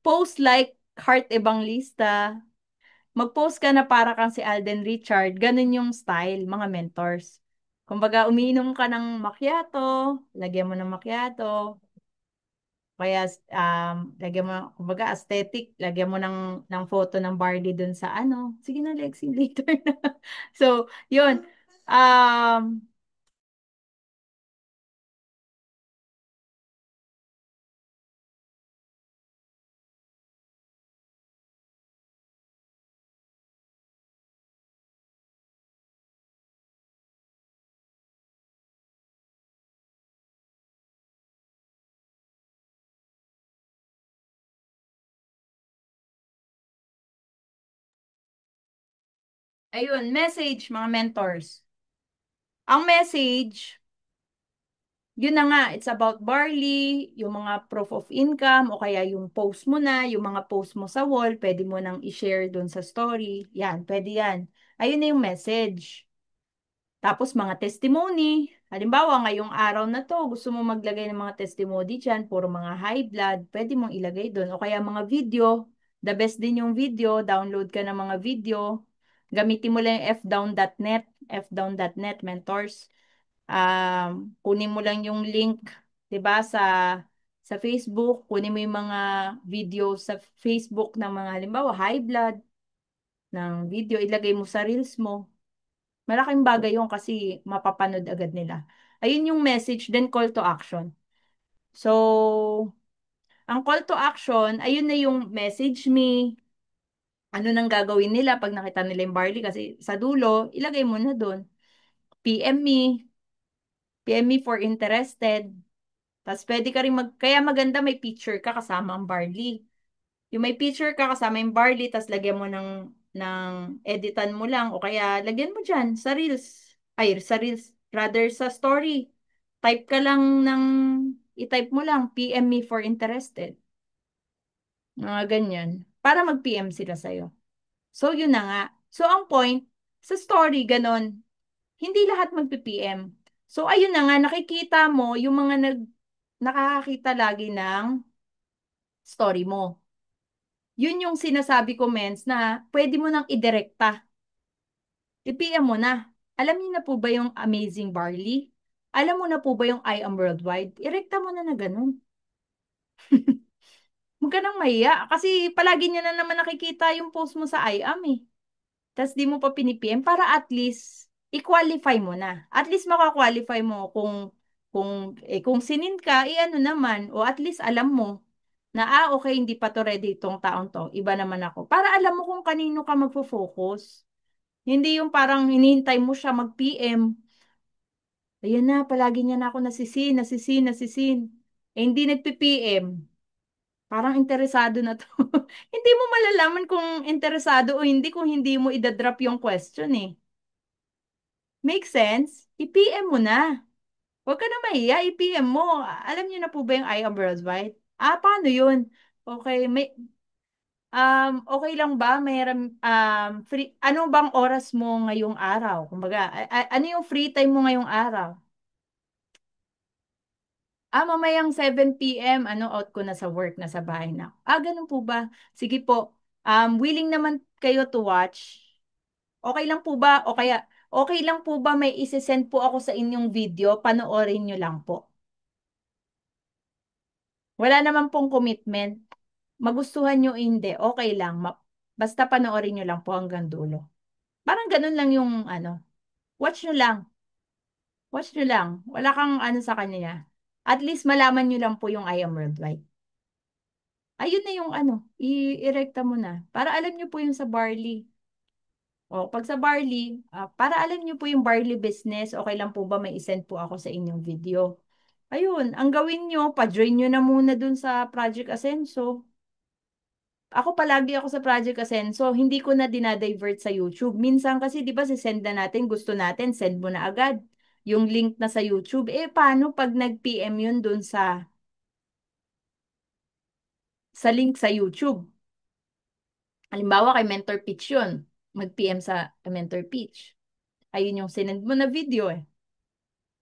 Post like Heart Evangelista, mag-post ka na para kang si Alden Richard, ganun yung style, mga mentors. Kumbaga, umiinom ka ng macchiato, lagyan mo ng macchiato, kaya lagyan mo, kumbaga, aesthetic, lagyan mo ng photo ng Barley dun sa ano. Sige na, Lexi, later na. So, yun. Um, ayun, message, mga mentors. Ang message, yun na nga, it's about barley, yung mga proof of income, o kaya yung post mo na, yung mga post mo sa wall, pwede mo nang i-share dun sa story. Yan, pwede yan. Ayun na yung message. Tapos mga testimony. Halimbawa, ngayong araw na to, gusto mo maglagay ng mga testimony dyan, puro mga high blood, pwede mong ilagay dun. O kaya mga video, the best din yung video, download ka ng mga video. Gamitin mo lang yung fdown.net, fdown.net mentors. Kunin mo lang yung link, 'di ba, sa Facebook, kunin mo yung mga video sa Facebook ng mga halimbawa high blood ng video, ilagay mo sa reels mo. Malaking bagay yun kasi mapapanood agad nila. Ayun yung message, then call to action. So, ang call to action, ayun na yung message me, ano nang gagawin nila pag nakita nila yung barley kasi sa dulo, ilagay mo na doon. PM me, PM me for interested. Tapos pwede ka rin kaya maganda may picture ka kasama ang barley. Yung may picture ka kasama yung barley, tapos lagyan mo ng editan mo lang, o kaya lagyan mo dyan sa reels. Ay, sa reels, rather sa story. Type ka lang i-type mo lang, PM me for interested. Mga ganyan. Para mag-PM sila sa'yo. So, yun na nga. So, ang point, sa story, ganon, hindi lahat mag-PM. So, ayun na nga, nakikita mo yung mga nakakakita lagi ng story mo. Yun yung sinasabi ko, mens, na pwede mo nang idirekta. I-PM mo na. Alam niyo na po ba yung Amazing Barley? Alam mo na po ba yung I Am Worldwide? Irekta mo na ganun. Huwag ka nang mahiya. Kasi palagi niya na naman nakikita yung post mo sa I Am eh. Tapos di mo pa pinipm para at least i-qualify mo na. At least maka-qualify mo kung sinin ka, ano naman, o at least alam mo na, okay, hindi pa to ready itong taon to. Iba naman ako. Para alam mo kung kanino ka magfo-focus. Hindi yung parang hinihintay mo siya mag-PM. Ayan na, palagi niya na ako nasisin. Eh, hindi nagpi-PM. Parang interesado na to. Hindi mo malalaman kung interesado o hindi kung hindi mo idadrop yung question eh. Make sense? I-PM mo na. Huwag ka na mahiya, i-PM mo. Alam niyo na po ba yung I Am Worldwide? Paano yun? Okay, okay lang ba? Free, ano bang oras mo ngayong araw? Kumbaga, ano yung free time mo ngayong araw? Mamayang 7 p.m., out ko na sa work, na sa bahay na. Ganun po ba? Sige po. Willing naman kayo to watch. Okay lang po ba? Okay lang po ba may isi-send po ako sa inyong video? Panoorin nyo lang po. Wala naman pong commitment. Magustuhan nyo, hindi. Okay lang. Basta panoorin nyo lang po hanggang dulo. Parang ganun lang yung watch nyo lang. Watch nyo lang. Wala kang sa kanya. At least malaman nyo lang po yung I am worldwide. Ayun na yung i-erecta mo na. Para alam nyo po yung sa barley. O, pag sa barley, para alam nyo po yung barley business, okay lang po ba may isend po ako sa inyong video. Ayun, ang gawin nyo, pa-join nyo na muna dun sa Project Ascenso. Ako palagi ako sa Project Ascenso, hindi ko na dinadivert sa YouTube. Minsan kasi, di ba, send na natin, gusto natin, send mo na agad yung link na sa YouTube. Paano pag nag-PM yun dun sa link sa YouTube? Halimbawa, kay Mentor Pitch yun. Mag-PM sa Mentor Pitch. Ayun yung sinend mo na video eh.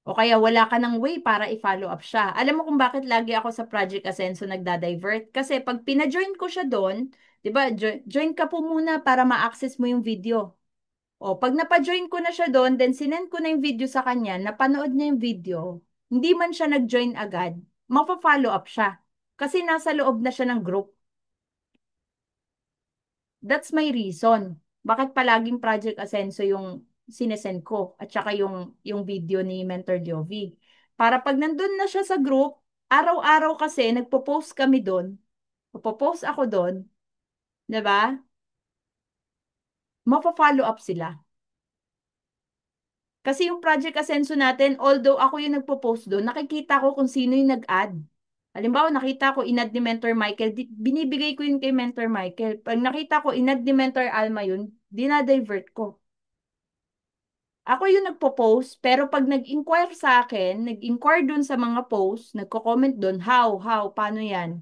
O kaya wala ka ng way para i-follow up siya. Alam mo kung bakit lagi ako sa Project Ascenso nagda-divert? Kasi pag pina-join ko siya doon, 'di ba? Join ka po muna para ma-access mo yung video. O pag napa-join ko na siya doon, then sinend ko na yung video sa kanya, napanood niya yung video, hindi man siya nag-join agad, mapa-follow up siya. Kasi nasa loob na siya ng group. That's my reason. Bakit palaging Project Ascenso yung sinesend ko at saka yung video ni Mentor Jovi. Para pag nandun na siya sa group, araw-araw kasi nagpo-post kami doon. Magpo-post ako doon, 'di ba? Mapa-follow up sila. Kasi yung Project Ascenso natin, although ako yung nagpo-post doon, nakikita ko kung sino yung nag-add. Halimbawa, nakita ko inad ni Mentor Michael, binibigay ko yun kay Mentor Michael. Pag nakita ko inad ni Mentor Alma yun, dinadivert ko. Ako yung nagpo-post, pero pag nag-inquire sa akin, nag-inquire dun sa mga post, nagko-comment dun, how, paano yan?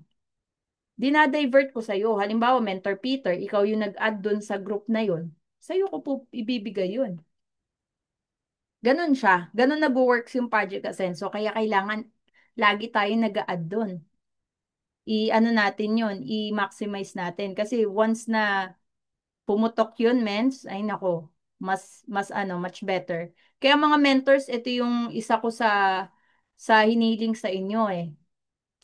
Dinadivert ko sa'yo. Halimbawa, Mentor Peter, ikaw yung nag-add dun sa group na yun. Sa'yo ko po ibibigay yun. Ganun siya. Ganun nag-works yung Project Ascenso. Kaya kailangan lagi tayo nag-a-add dun. I-ano natin yun, i-maximize natin. Kasi once na pumutok yun, mens, ay nako, much better. Kaya mga mentors, ito yung isa ko sa hiniling sa inyo eh.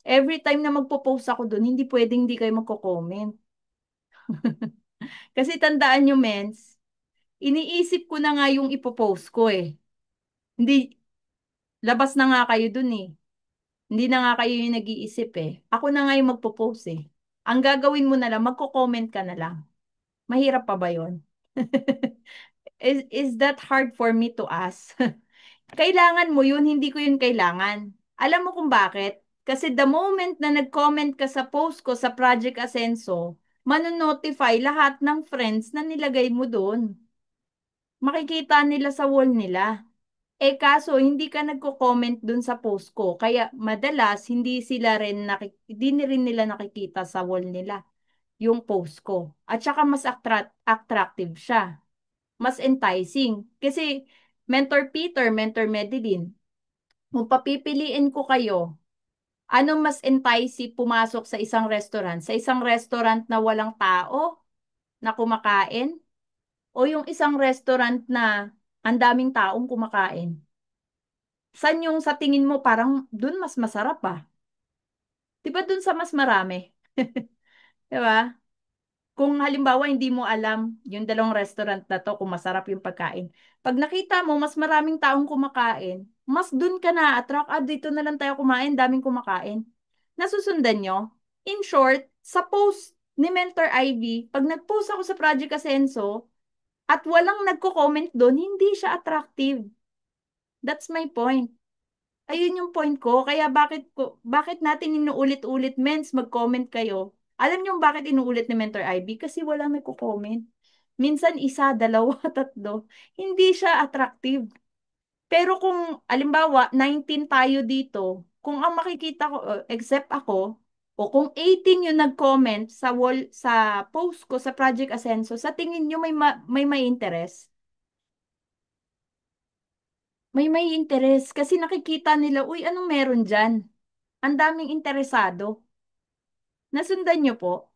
Every time na magpo-post ako dun, hindi pwedeng hindi kayo magko-comment. Kasi tandaan nyo, mens, iniisip ko na nga yung ipopost ko eh. Hindi, labas na nga kayo dun eh. Hindi na nga kayo yung nag-iisip eh. Ako na nga yung magpo-post eh. Ang gagawin mo na lang, magko-comment ka na lang. Mahirap pa ba yun? Is that hard for me to ask? Kailangan mo yun, hindi ko yun kailangan. Alam mo kung bakit? Kasi the moment na nag-comment ka sa post ko sa Project Ascenso, manonotify lahat ng friends na nilagay mo doon. Makikita nila sa wall nila. Kaso hindi ka nagko-comment doon sa post ko. Kaya madalas hindi rin nila nakikita sa wall nila yung post ko. At saka mas attractive siya. Mas enticing. Kasi Mentor Peter, Mentor Madeline, kung papipiliin ko kayo, ano mas enticing pumasok sa isang restaurant? Sa isang restaurant na walang tao na kumakain? O yung isang restaurant na ang daming taong kumakain? Saan yung sa tingin mo parang dun mas masarap ah? Di ba dun sa mas marami? Di ba? Kung halimbawa hindi mo alam yung dalawang restaurant na to kung masarap yung pagkain. Pag nakita mo mas maraming taong kumakain, mas dun ka na-attract. Dito na lang tayo kumain, daming kumakain. Nasusundan nyo? In short, sa post ni Mentor Ivy, pag nag-post ako sa Project Ascenso at walang nagko-comment doon, hindi siya attractive. That's my point. Ayun yung point ko. Kaya bakit natin inuulit-ulit, mens, mag-comment kayo. Alam niyo bakit inuulit ni Mentor IB? Kasi wala may comment. Minsan isa, dalawa, tatlo. Hindi siya attractive. Pero kung, alimbawa, 19 tayo dito, kung ang makikita ko, except ako, O kung 18 yung nag-comment sa wall, sa post ko sa Project Ascenso, sa tingin nyo may interest? May interest kasi nakikita nila, uy, anong meron dyan? Ang daming interesado. Nasundan nyo po?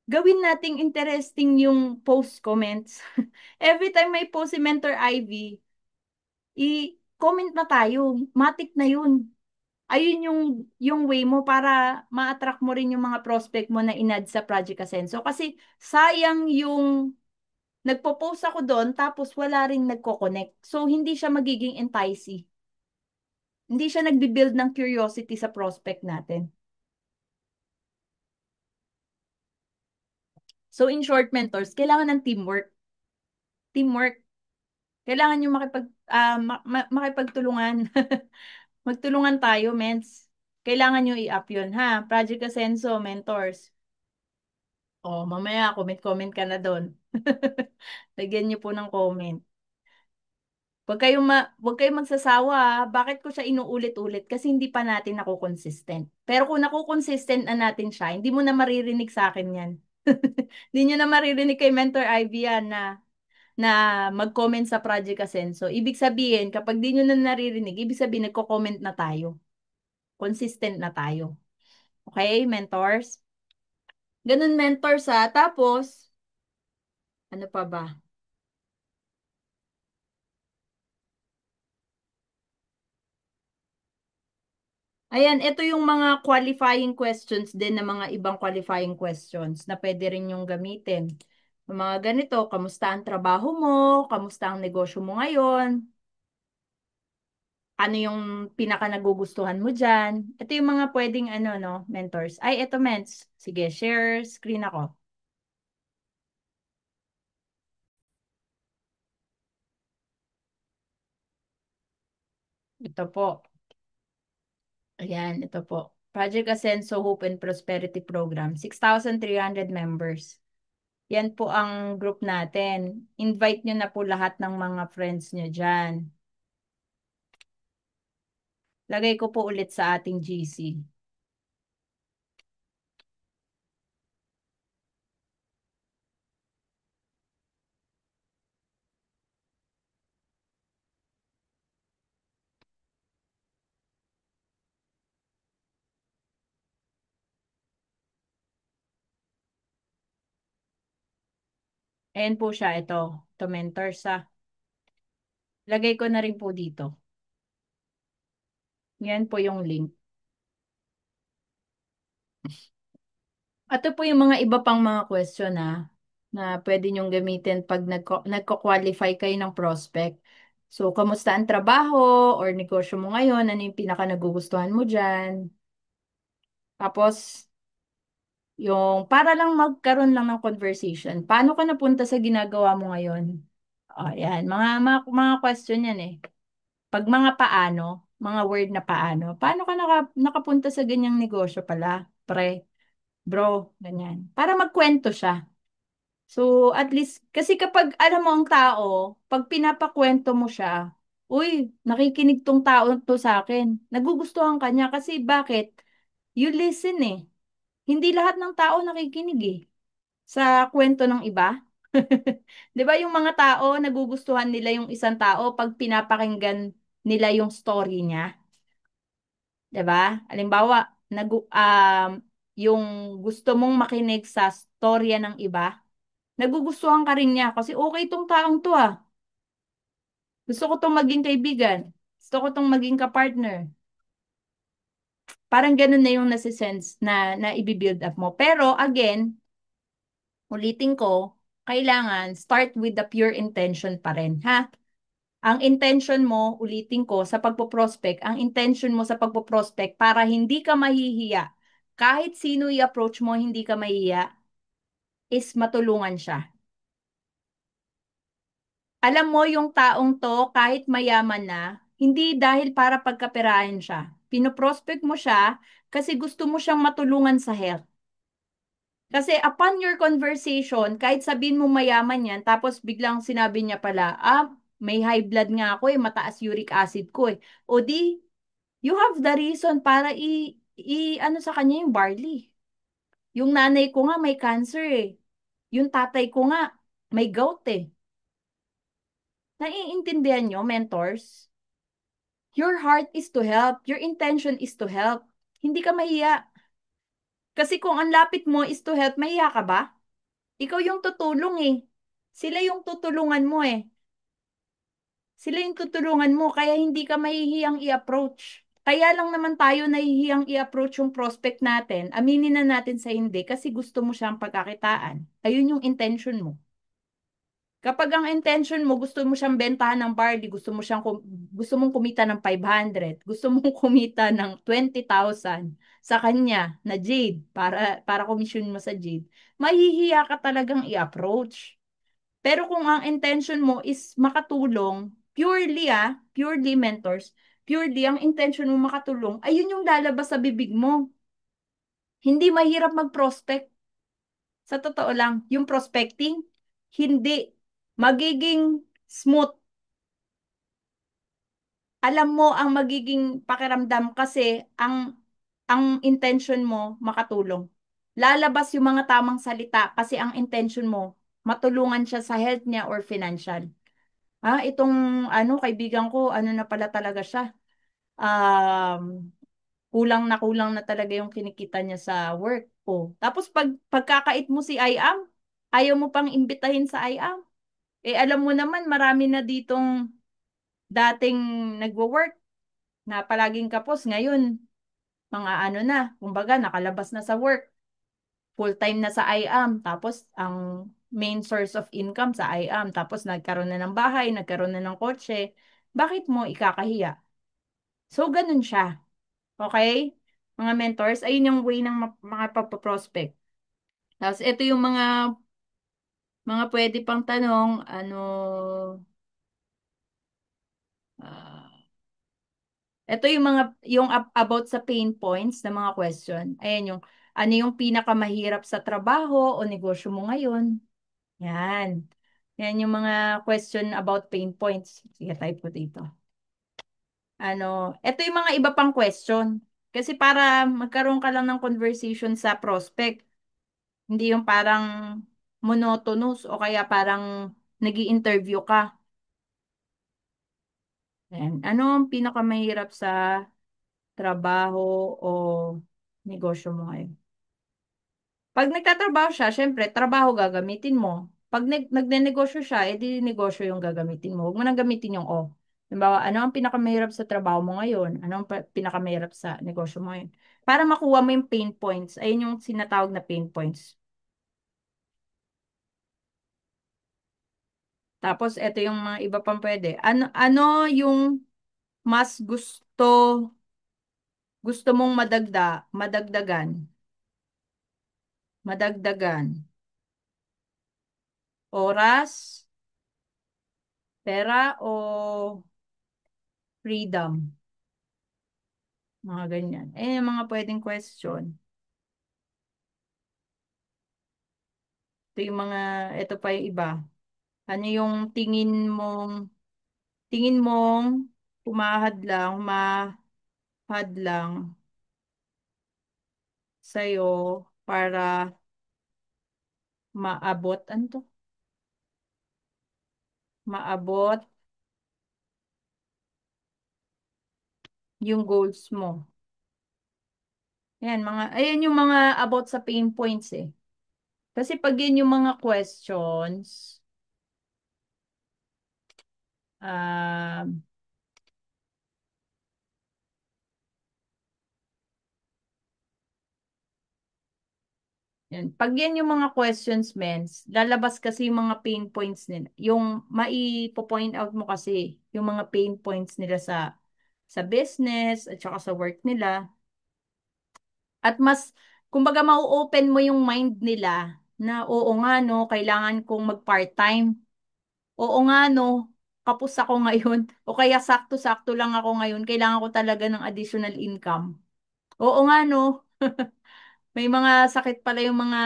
Gawin nating interesting yung post comments. Every time may post si Mentor Ivy, i-comment na tayo. Matik na yun. Ayun yung way mo para ma-attract mo rin yung mga prospect mo na inad sa Project Ascenso. Kasi sayang yung nagpo-post ako doon tapos wala ring nagko-connect. So, hindi siya magiging enticing. Hindi siya nagbi-build ng curiosity sa prospect natin. So, in short, mentors, kailangan ng teamwork. Teamwork. Kailangan nyo makipagtulungan. Magtulungan tayo, mens. Kailangan nyo i-up yun, ha? Project Ascenso, mentors. Oh, mamaya, comment-comment ka na doon. Lagyan nyo po ng comment. Huwag kayong magsasawa, ah. Bakit ko siya inuulit-ulit? Kasi hindi pa natin consistent. Pero kung consistent na natin siya, hindi mo na maririnig sa akin yan. Hindi nyo na maririnig kay Mentor Ivy yan na mag-comment sa Project Ascenso. Ibig sabihin, kapag di nyo na naririnig, ibig sabihin, nagko-comment na tayo. Consistent na tayo. Okay, mentors? Ganun, mentors, ha. Tapos, ano pa ba? Ayan, ito yung mga qualifying questions din na mga ibang qualifying questions na pwede rin yung gamitin. Yung mga ganito, kamusta ang trabaho mo? Kamusta ang negosyo mo ngayon? Ano yung pinaka nagugustuhan mo dyan? Ito yung mga pwedeng ano, no, mentors. Ay, ito, ments. Sige, share screen ako. Ito po. Ayan, ito po. Project Ascenso Hope and Prosperity Program. 6,300 members. Yan po ang group natin. Invite nyo na po lahat ng mga friends nyo dyan. Lagay ko po ulit sa ating GC. Ayan po siya, ito. Ito, mentors, ah. Lagay ko na rin po dito. Yan po yung link. Ito po yung mga iba pang mga question, na pwede nyong gamitin pag nagko-qualify kayo ng prospect. So, kamusta ang trabaho or negosyo mo ngayon? Ano yung pinaka nagugustuhan mo dyan? Tapos, yung para lang magkaroon lang ng conversation. Paano ka napunta sa ginagawa mo ngayon? O, yan. Mga question yan eh. Pag mga paano, mga word na paano, paano ka nakapunta sa ganyang negosyo pala, pre, bro, ganyan. Para magkwento siya. So, at least, kasi kapag alam mo ang tao, pag pinapakwento mo siya, uy, nakikinig tong tao to sa akin. Nagugustuhan ka niya kasi bakit? You listen eh. Hindi lahat ng tao nakikinig eh sa kwento ng iba. 'Di ba yung mga tao nagugustuhan nila yung isang tao pag pinapakinggan nila yung story niya, 'di ba? Halimbawa, yung gusto mong makinig sa storya ng iba, nagugustuhan ka rin niya kasi okay tong taong to ah. Gusto ko tong maging kaibigan. Gusto ko tong maging kapartner. Parang ganun na yung nasa-sense na i-build up mo. Pero again, ulitin ko, kailangan start with the pure intention pa rin, ha? Ang intention mo, ulitin ko, sa pagpo-prospect, ang intention mo sa pagpo-prospect para hindi ka mahihiya. Kahit sino i-approach mo, hindi ka mahihiya, is matulungan siya. Alam mo yung taong to, kahit mayaman na, hindi dahil para pagkaperahan siya. Pinoprospect mo siya kasi gusto mo siyang matulungan sa health. Kasi upon your conversation, kahit sabihin mo mayaman yan, tapos biglang sinabi niya pala, may high blood nga ako eh, mataas uric acid ko eh. O di, you have the reason para ano sa kanya yung barley. Yung nanay ko nga may cancer eh. Yung tatay ko nga may gout eh. Naiintindihan nyo, mentors? Your heart is to help. Your intention is to help. Hindi ka mahiya. Kasi kung ang lapit mo is to help, mahiya ka ba? Ikaw yung tutulong eh. Sila yung tutulungan mo eh. Sila yung tutulungan mo, kaya hindi ka mahihiyang i-approach. Kaya lang naman tayo nahihiyang i-approach yung prospect natin. Aminin na natin sa hindi kasi gusto mo siyang pagkakitaan. Ayun yung intention mo. Kapag ang intention mo, gusto mo siyang bentahan ng barley, gusto mong kumita ng 500, gusto mong kumita ng 20,000 sa kanya na Jade para komisyon mo sa Jade, mahihiya ka talagang i-approach. Pero kung ang intention mo is makatulong, purely mentors, purely ang intention mo makatulong, ayun yung lalabas sa bibig mo. Hindi mahirap mag-prospect. Sa totoo lang, yung prospecting, hindi magiging smooth. Alam mo ang magiging pakiramdam kasi ang intention mo makatulong. Lalabas yung mga tamang salita kasi ang intention mo matulungan siya sa health niya or financial. Itong kaibigan ko, ano na pala talaga siya. Um, kulang na talaga yung kinikita niya sa work. Tapos pagkakait mo si IAM, ayaw mo pang imbitahin sa IAM. Alam mo naman, marami na ditong dating nagwo-work na palaging kapos. Ngayon, mga ano na, kumbaga nakalabas na sa work. Full-time na sa IAM. Tapos, ang main source of income sa IAM. Tapos, nagkaroon na ng bahay, nagkaroon na ng kotse. Bakit mo ikakahiya? So, ganun siya. Okay? Mga mentors, ayun yung way ng mga pagpaprospect. Tapos, ito yung mga pwede pang tanong, ah, ito yung about sa pain points ng mga question. Ayan yung, ano yung pinakamahirap sa trabaho o negosyo mo ngayon? Yan. Yan yung mga question about pain points. Sige, type ko dito. Ito yung mga iba pang question. Kasi para magkaroon ka lang ng conversation sa prospect. Hindi yung parang monotonous o kaya parang nag-i-interview ka. Ayan. Ano ang pinakamahirap sa trabaho o negosyo mo ngayon? Pag nagtatrabaho siya, syempre, trabaho gagamitin mo. Pag nagnenegosyo siya, edi negosyo yung gagamitin mo. Huwag mo nang gamitin yung o. Halimbawa, ano ang pinakamahirap sa trabaho mo ngayon? Ano ang pinakamahirap sa negosyo mo ngayon? Para makuha mo yung pain points. Ayun yung sinatawag na pain points. Tapos, ito yung mga iba pang pwede. Ano yung mas gusto mong madagdagan? Oras, pera, o freedom? Mga ganyan. Yung mga pwedeng question. Ito pa yung iba. Ano yung tingin mong humahadlang sa'yo para maabot, ano to? Maabot yung goals mo. Ayan yung mga about sa pain points eh. Kasi pag yun yung mga questions, um, yan. Pag yan yung mga questions, mens, lalabas kasi yung mga pain points nila. Yung point out mo kasi yung mga pain points nila sa business at saka sa work nila. At mas, kumbaga, mau-open mo yung mind nila na oo nga no, kailangan kong mag-part-time. Oo nga no, kapos ako ngayon. O kaya sakto-sakto lang ako ngayon. Kailangan ko talaga ng additional income. Oo nga no, may mga sakit pala yung mga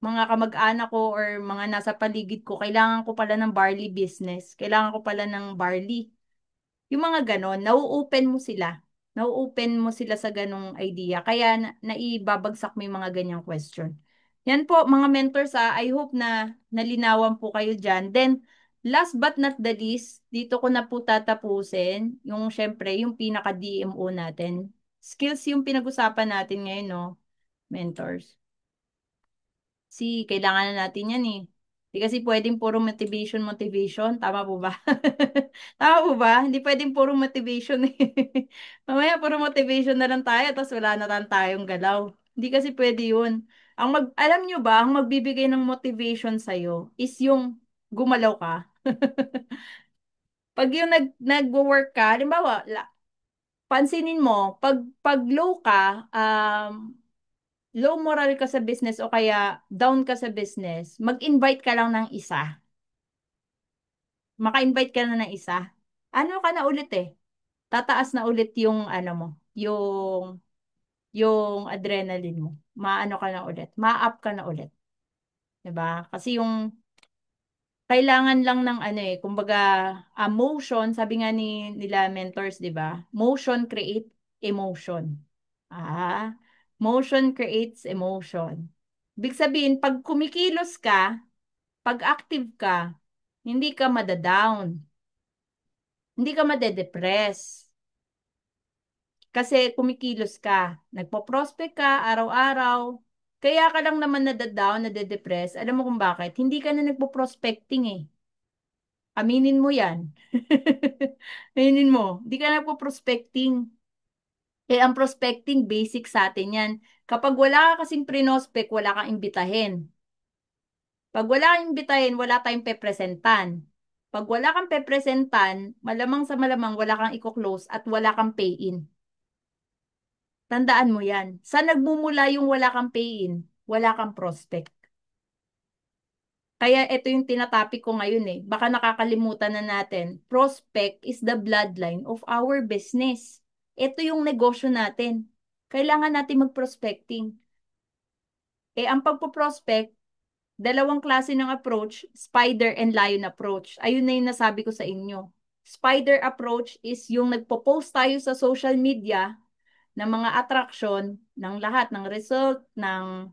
kamag-anak ko or mga nasa paligid ko, kailangan ko pala ng barley business. Kailangan ko pala ng barley. Yung mga ganon, nau-open mo sila. Na-open mo sila sa ganong idea. Kaya naibabagsak mo yung mga ganyang question. Yan po, mga mentors, I hope na nalinawan po kayo dyan. Then, last but not the least, dito ko na po tatapusin, yung syempre, yung pinaka-DMO natin. Skills yung pinag-usapan natin ngayon, no? Mentors. Kailangan na natin yan eh. Hindi kasi pwedeng puro motivation, motivation. Tama po ba? Tama po ba? Hindi pwedeng puro motivation eh. Mamaya puro motivation na lang tayo, tapos wala na lang tayong galaw. Hindi kasi pwede yun. Alam nyo ba, ang magbibigay ng motivation sa'yo is yung gumalaw ka. Pag yung nag-work ka, halimbawa, pansinin mo, pag low ka, low moral ka sa business o kaya down ka sa business, mag-invite ka lang ng isa. Maka-invite ka na ng isa. Ano ka na ulit eh? Tataas na ulit yung ano mo, yung adrenaline mo. Maano ka na ulit. Ma-up ka na ulit. 'Di ba? Kasi yung kailangan lang ng ano eh, kumbaga, motion, sabi nga nila mentors, 'di ba? Motion create emotion. Motion creates emotion. Ibig sabihin, pag kumikilos ka, pag active ka, hindi ka madadown, hindi ka madedepress. Kasi kumikilos ka, nagpo-prospect ka araw-araw, kaya ka lang naman nadadown, nade-depress. Alam mo kung bakit? Hindi ka na nagpo-prospecting eh. Aminin mo yan. Aminin mo, hindi ka nagpo-prospecting. Eh, ang prospecting, basic sa atin yan. Kapag wala ka kasing prinospect, wala kang imbitahin. Pag wala kang imbitahin, wala tayong pepresentan. Pag wala kang pepresentan, malamang sa malamang wala kang i-close at wala kang pay-in. Tandaan mo yan. Sa nagmumula yung wala kang pay-in, wala kang prospect. Kaya ito yung tinatopic ko ngayon eh. Baka nakakalimutan na natin. Prospect is the bloodline of our business. Ito yung negosyo natin. Kailangan natin mag-prospecting. Eh, ang pagpo-prospect, dalawang klase ng approach, spider and lion approach. Ayun na yung nasabi ko sa inyo. Spider approach is yung nagpo-post tayo sa social media ng mga attraction, ng lahat, ng result, ng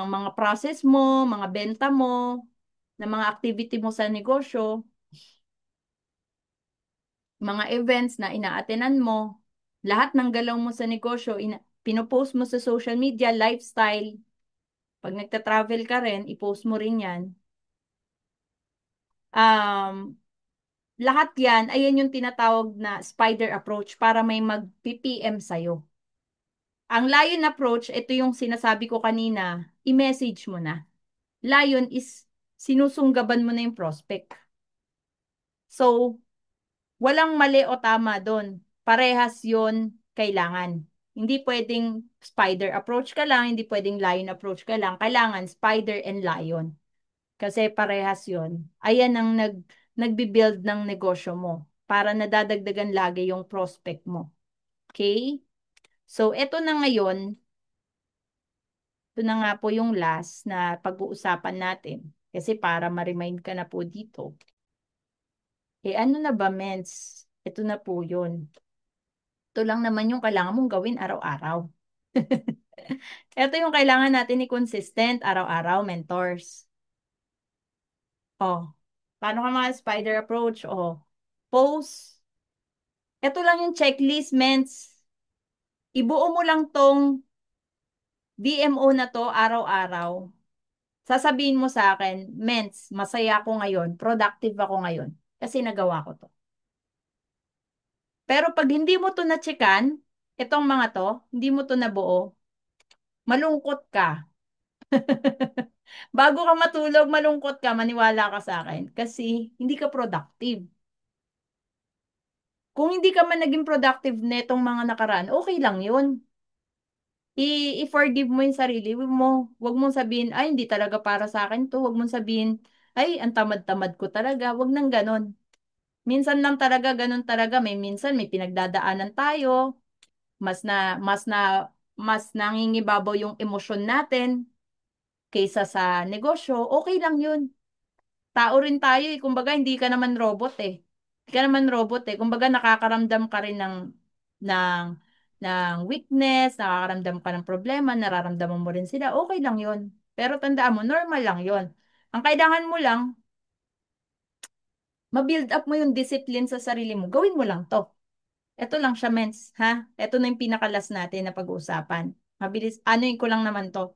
mga process mo, mga benta mo, ng mga activity mo sa negosyo, mga events na ina-attenan mo, lahat ng galaw mo sa negosyo, pinopost mo sa social media, lifestyle. Pag nagta-travel ka rin, i-post mo rin yan. Um, Lahat yan, ayan yung tinatawag na spider approach para may mag-PPM sa'yo. Ang lion approach, ito yung sinasabi ko kanina, i-message mo na. Lion is sinusunggaban mo na yung prospect. So, walang mali o tama doon. Parehas yon kailangan. Hindi pwedeng spider approach ka lang, hindi pwedeng lion approach ka lang. Kailangan spider and lion. Kasi parehas yon. Ayan ang nagbi-build ng negosyo mo para nadadagdagan lagi yung prospect mo. Okay? So, eto na ngayon, ito na nga po yung last na pag-uusapan natin. Kasi para ma-remind ka na po dito. Eh ano na ba, mens? Ito na po yun. Ito lang naman yung kailangan mong gawin araw-araw. Ito yung kailangan natin ni consistent araw-araw, mentors. Oh, paano ka mga spider approach? Oh, post. Ito lang yung checklist, mens. Ibuo mo lang tong DMO na to araw-araw. Sasabihin mo sa akin, mens, masaya ako ngayon, productive ako ngayon, kasi nagawa ko to. Pero pag hindi mo to na-checkan, itong mga to, hindi mo to nabuo, malungkot ka. Bago ka matulog, malungkot ka, maniwala ka sa akin. Kasi hindi ka productive. Kung hindi ka man naging productive netong mga nakaraan, okay lang yun. I-forgive mo yung sarili mo. Huwag mong sabihin, ay, hindi talaga para sa akin to. Huwag mong sabihin, ay, ang tamad-tamad ko talaga. Huwag nang ganon. Minsan lang talaga, ganon talaga. Minsan may pinagdadaanan tayo. Mas nangingibabaw yung emosyon natin kaysa sa negosyo. Okay lang yun. Tao rin tayo eh. Kumbaga, hindi ka naman robot eh. Hindi ka naman robot eh. Kumbaga, nakakaramdam ka rin ng, ng weakness, nakakaramdam ka ng problema, nararamdaman mo rin sila, okay lang yun. Pero tandaan mo, normal lang yun. Ang kailangan mo lang, ma-build up mo yung discipline sa sarili mo. Gawin mo lang to. Ito lang siya, mens, ha? Ito na yung pinakalas natin na pag-uusapan. Mabilis, anuin ko lang naman to.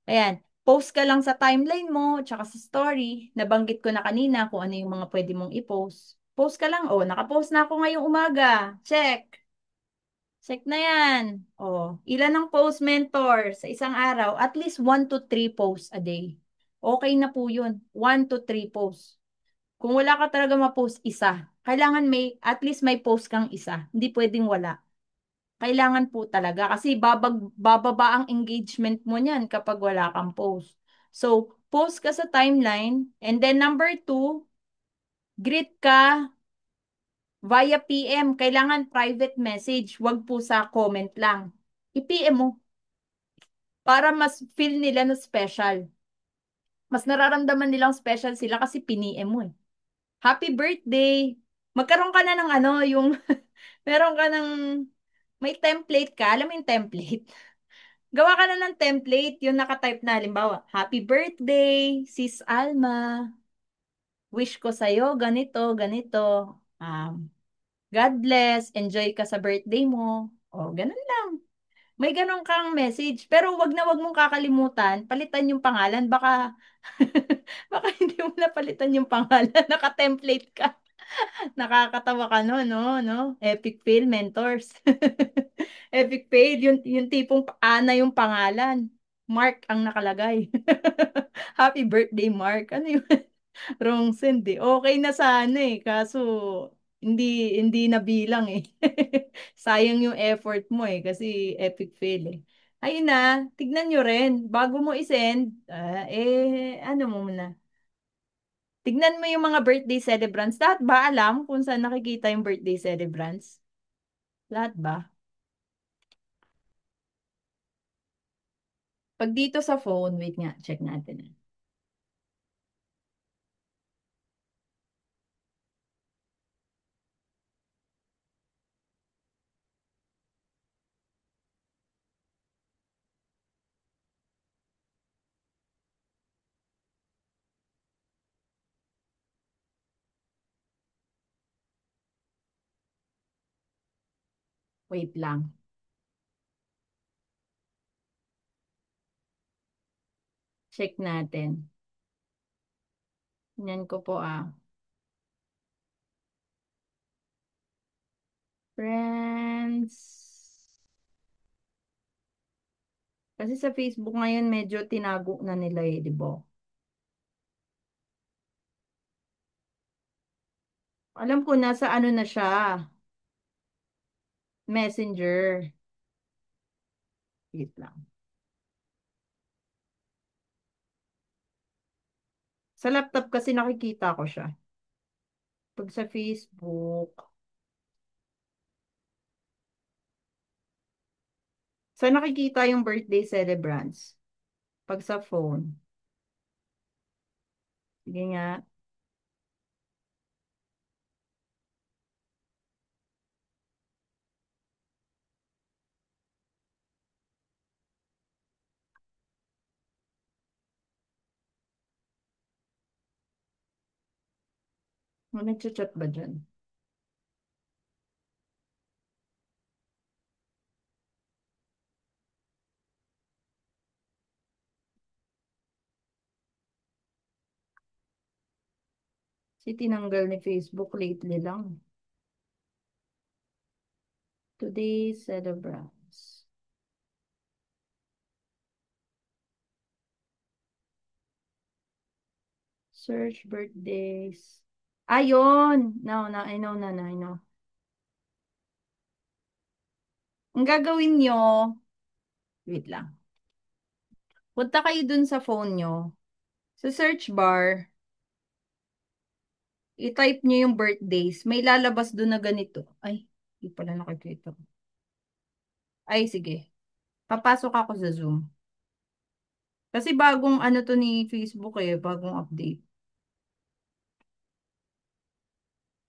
Ayan, post ka lang sa timeline mo, tsaka sa story. Nabanggit ko na kanina kung ano yung mga pwede mong i-post. Post ka lang, oh, nakapost na ako ngayong umaga. Check. Check na yan. Oh, ilan ang post mentor sa isang araw? At least 1 to 3 posts a day. Okay na po yun. 1 to 3 posts. Kung wala ka talaga ma-post isa, kailangan at least may post kang isa. Hindi pwedeng wala. Kailangan po talaga kasi bababa ang engagement mo niyan kapag wala kang post. So, post ka sa timeline and then number two, greet ka via PM. Kailangan private message, wag po sa comment lang. I-PM mo para mas feel nila na special. Mas nararamdaman nilang special sila kasi piniem mo eh. Happy birthday! Magkaroon ka na ng ano, yung meron ka ng may template ka. Alam mo yung template? Gawa ka na ng template, yung nakatype na, halimbawa, Happy birthday, Sis Alma. Wish ko sa'yo, ganito, ganito. Um, God bless, enjoy ka sa birthday mo. O, ganun lang. May ganun kang message. Pero wag mong kakalimutan, palitan yung pangalan. Baka, baka hindi mo na palitan yung pangalan. Naka-template ka. Nakakatawa ka no? Epic fail mentors. Epic fail, yung tipong Ana yung pangalan. Mark ang nakalagay. Happy birthday, Mark. Ano yun? Wrong send eh. Okay na sana eh. Kaso, hindi nabilang eh. Sayang yung effort mo eh. Kasi epic fail eh. Ayun na, tignan nyo rin. Bago mo isend, ano mo muna. Tignan mo yung mga birthday celebrants. Lahat ba alam kung saan nakikita yung birthday celebrants? Lahat ba? Pag dito sa phone, wait nga, check natin. Wait lang. Check natin. Tingnan ko po ah. Friends. Kasi sa Facebook ngayon medyo tinago na nila eh, di ba? Alam ko nasa ano na siya. Messenger. Wait lang. Sa laptop kasi nakikita ko siya. Pag sa Facebook. Saan nakikita yung birthday celebrants? Pag sa phone. Sige nga. Nagchat ba dyan? Si tinanggal ni Facebook lately lang. Today celebrants. Search birthdays. Ayun! I know na, I know. Ang gagawin nyo, wait lang. Punta kayo dun sa phone nyo. Sa search bar, i-type nyo yung birthdays. May lalabas dun na ganito. Ay, hindi pala nakikita. Ay, sige. Papasok ako sa Zoom. Kasi bagong ano to ni Facebook eh, bagong update.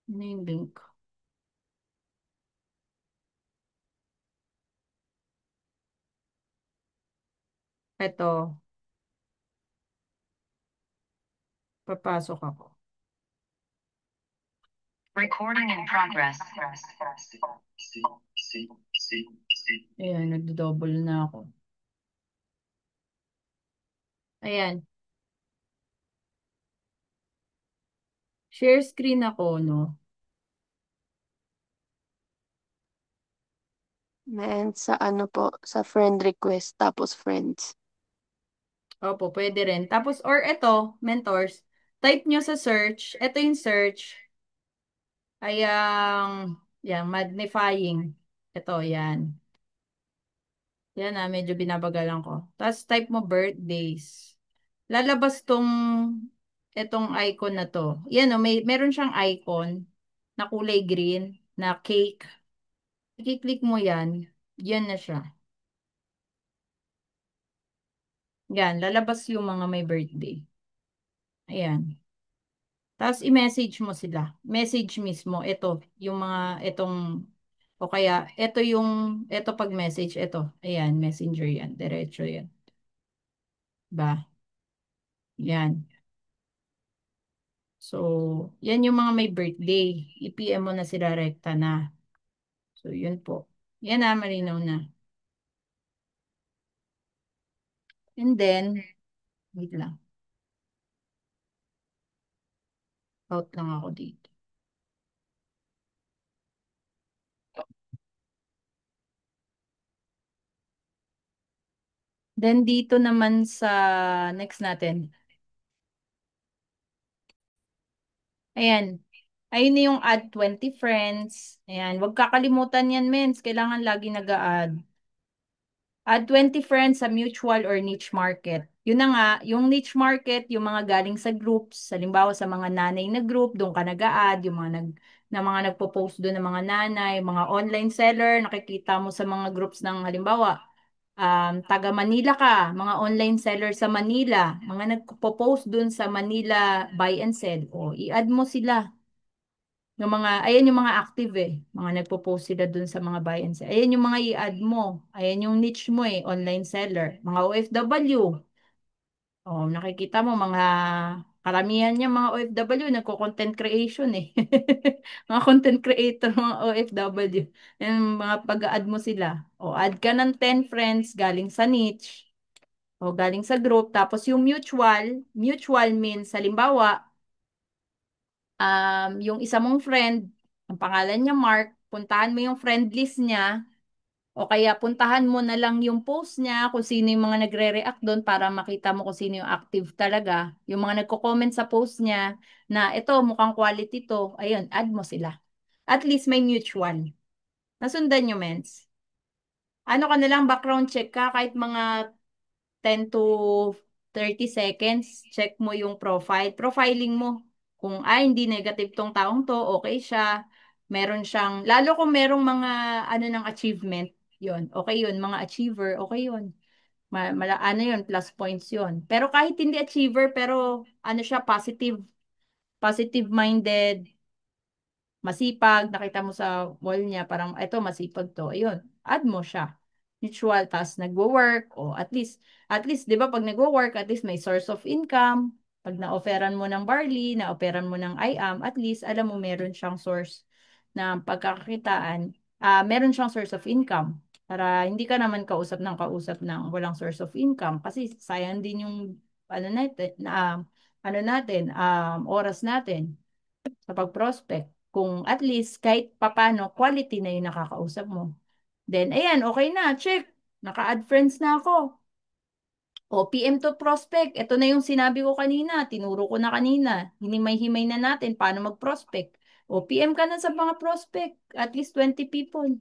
Ano yung link? Eto, papasok ako. Recording in progress. Ayan, nagdo-double na ako. Ayan, share screen ako, no? And sa ano po, sa friend request, tapos friends. Opo, pwede rin. Tapos, or eto, mentors, type nyo sa search. Ito yung search. Ay, yan, magnifying. Ito, yan. Yan medyo binabagalan ko. Tapos type mo birthdays. Lalabas etong icon na to. Yan o, meron siyang icon na kulay green, na cake. I-click mo yan. Yan na siya. Yan, lalabas yung mga may birthday. Ayan. Tapos i-message mo sila. Message mismo. Ito, yung mga, o kaya, ito pag message, ito. Ayan, messenger yan. Diretso yan. Ba? Yan. So, yan yung mga may birthday. I-PM mo na sila rekta na. So, yun po. Yan malinaw na. And then, wait lang. Out lang ako dito. Then, dito naman sa next natin. Ayan. Ayun na yung add 20 friends. Ayan. Huwag kakalimutan yan, mens. Kailangan lagi nag-a-add. Add 20 friends sa mutual or niche market. Yun na nga, yung niche market, yung mga galing sa groups, halimbawa sa mga nanay na group, doon ka nag-a-add, yung mga nagpo-post doon ng mga nanay, mga online seller, nakikita mo sa mga groups ng halimbawa, taga Manila ka, mga online seller sa Manila, mga nagpo-post doon sa Manila buy and sell, o i-add mo sila. Yung mga, ayan yung mga active mga nagpo-post sila dun sa mga buy and sell. Ayan yung mga i-add mo. Ayan yung niche mo online seller. Mga OFW. Oh, nakikita mo mga karamihan niya mga OFW nagko-content creation Mga content creator, mga OFW. Yung mga pag-add mo sila. O add ka ng 10 friends galing sa niche o galing sa group. Tapos yung mutual means halimbawa yung isa mong friend, ang pangalan niya Mark, puntahan mo yung friend list niya o kaya puntahan mo na lang yung post niya kung sino yung mga nagre-react doon para makita mo kung sino yung active talaga. Yung mga nagko-comment sa post niya na ito mukhang quality to, ayun, add mo sila. At least may mutual. Nasundan nyo, mens. Ano ka na lang, background check ka kahit mga 10 to 30 seconds, check mo yung profiling mo. Kung hindi negative tong taong to, okay siya. Meron siyang, lalo kung merong mga ano ng achievement, yon okay yun, mga achiever, okay yun. Ano yun, plus points yun. Pero kahit hindi achiever, pero ano siya, positive minded, masipag, nakita mo sa wall niya, parang ito masipag to. Ayun, add mo siya. Mutual, tas nagwo-work, o at least, di ba, pag nagwo-work, at least may source of income. Pag na-offeran mo ng barley, na-offeran mo ng IAM, at least, alam mo, meron siyang source na pagkakakitaan, meron siyang source of income. Para hindi ka naman kausap ng walang source of income. Kasi sayang din yung, oras natin sa pag-prospect. Kung at least kahit papano quality na yung nakakausap mo. Then ayan, okay na, check. Naka-add friends na ako. O PM to prospect. Ito na yung sinabi ko kanina, tinuro ko na kanina. Hinimay-himay na natin paano mag-prospect. O PM ka na sa mga prospect, at least 20 people.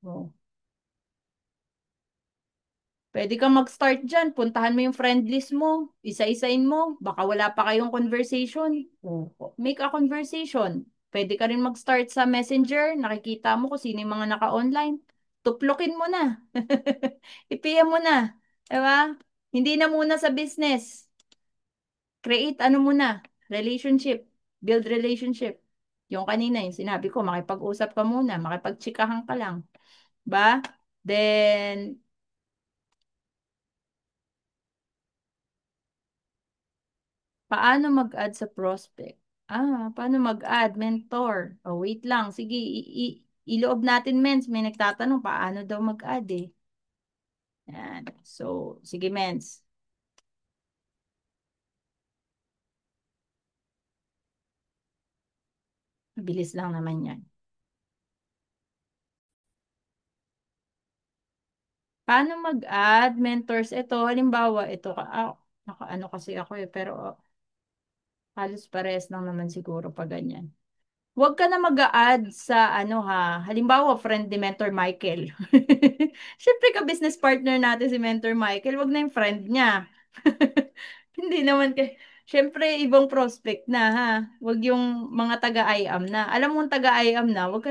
O, pwede kang mag-start dyan. Puntahan mo yung friend list mo. Isa-isain mo. Baka wala pa kayong conversation. O, make a conversation. Pwede ka rin mag-start sa Messenger. Nakikita mo kung sino yung mga naka-online. Tuplukin mo na. I-PM mo na. Diba? Hindi na muna sa business. Create ano muna. Relationship. Build relationship. Yung kanina, yung sinabi ko, makipag-usap ka muna. Makipag-chikahan ka lang. Ba? Then, Paano mag-add sa prospect? Paano mag-add? Mentor. Oh, wait lang. Sige, iloob natin, mens. May nagtatanong, paano daw mag-add eh. Yan. So, sige, mens. Bilis lang naman yan. Paano mag-add mentors? Ito, halimbawa, ito, ano kasi ako eh, pero halos pares lang naman siguro pag ganyan. Huwag ka na mag-a-add sa ano ha. Halimbawa, friend ni Mentor Michael. Siyempre ka business partner natin si Mentor Michael, wag na yung friend niya. Hindi naman kay Siyempre, ibang prospect na ha. Wag yung mga taga-IAM na. Alam mo taga-IAM na, wag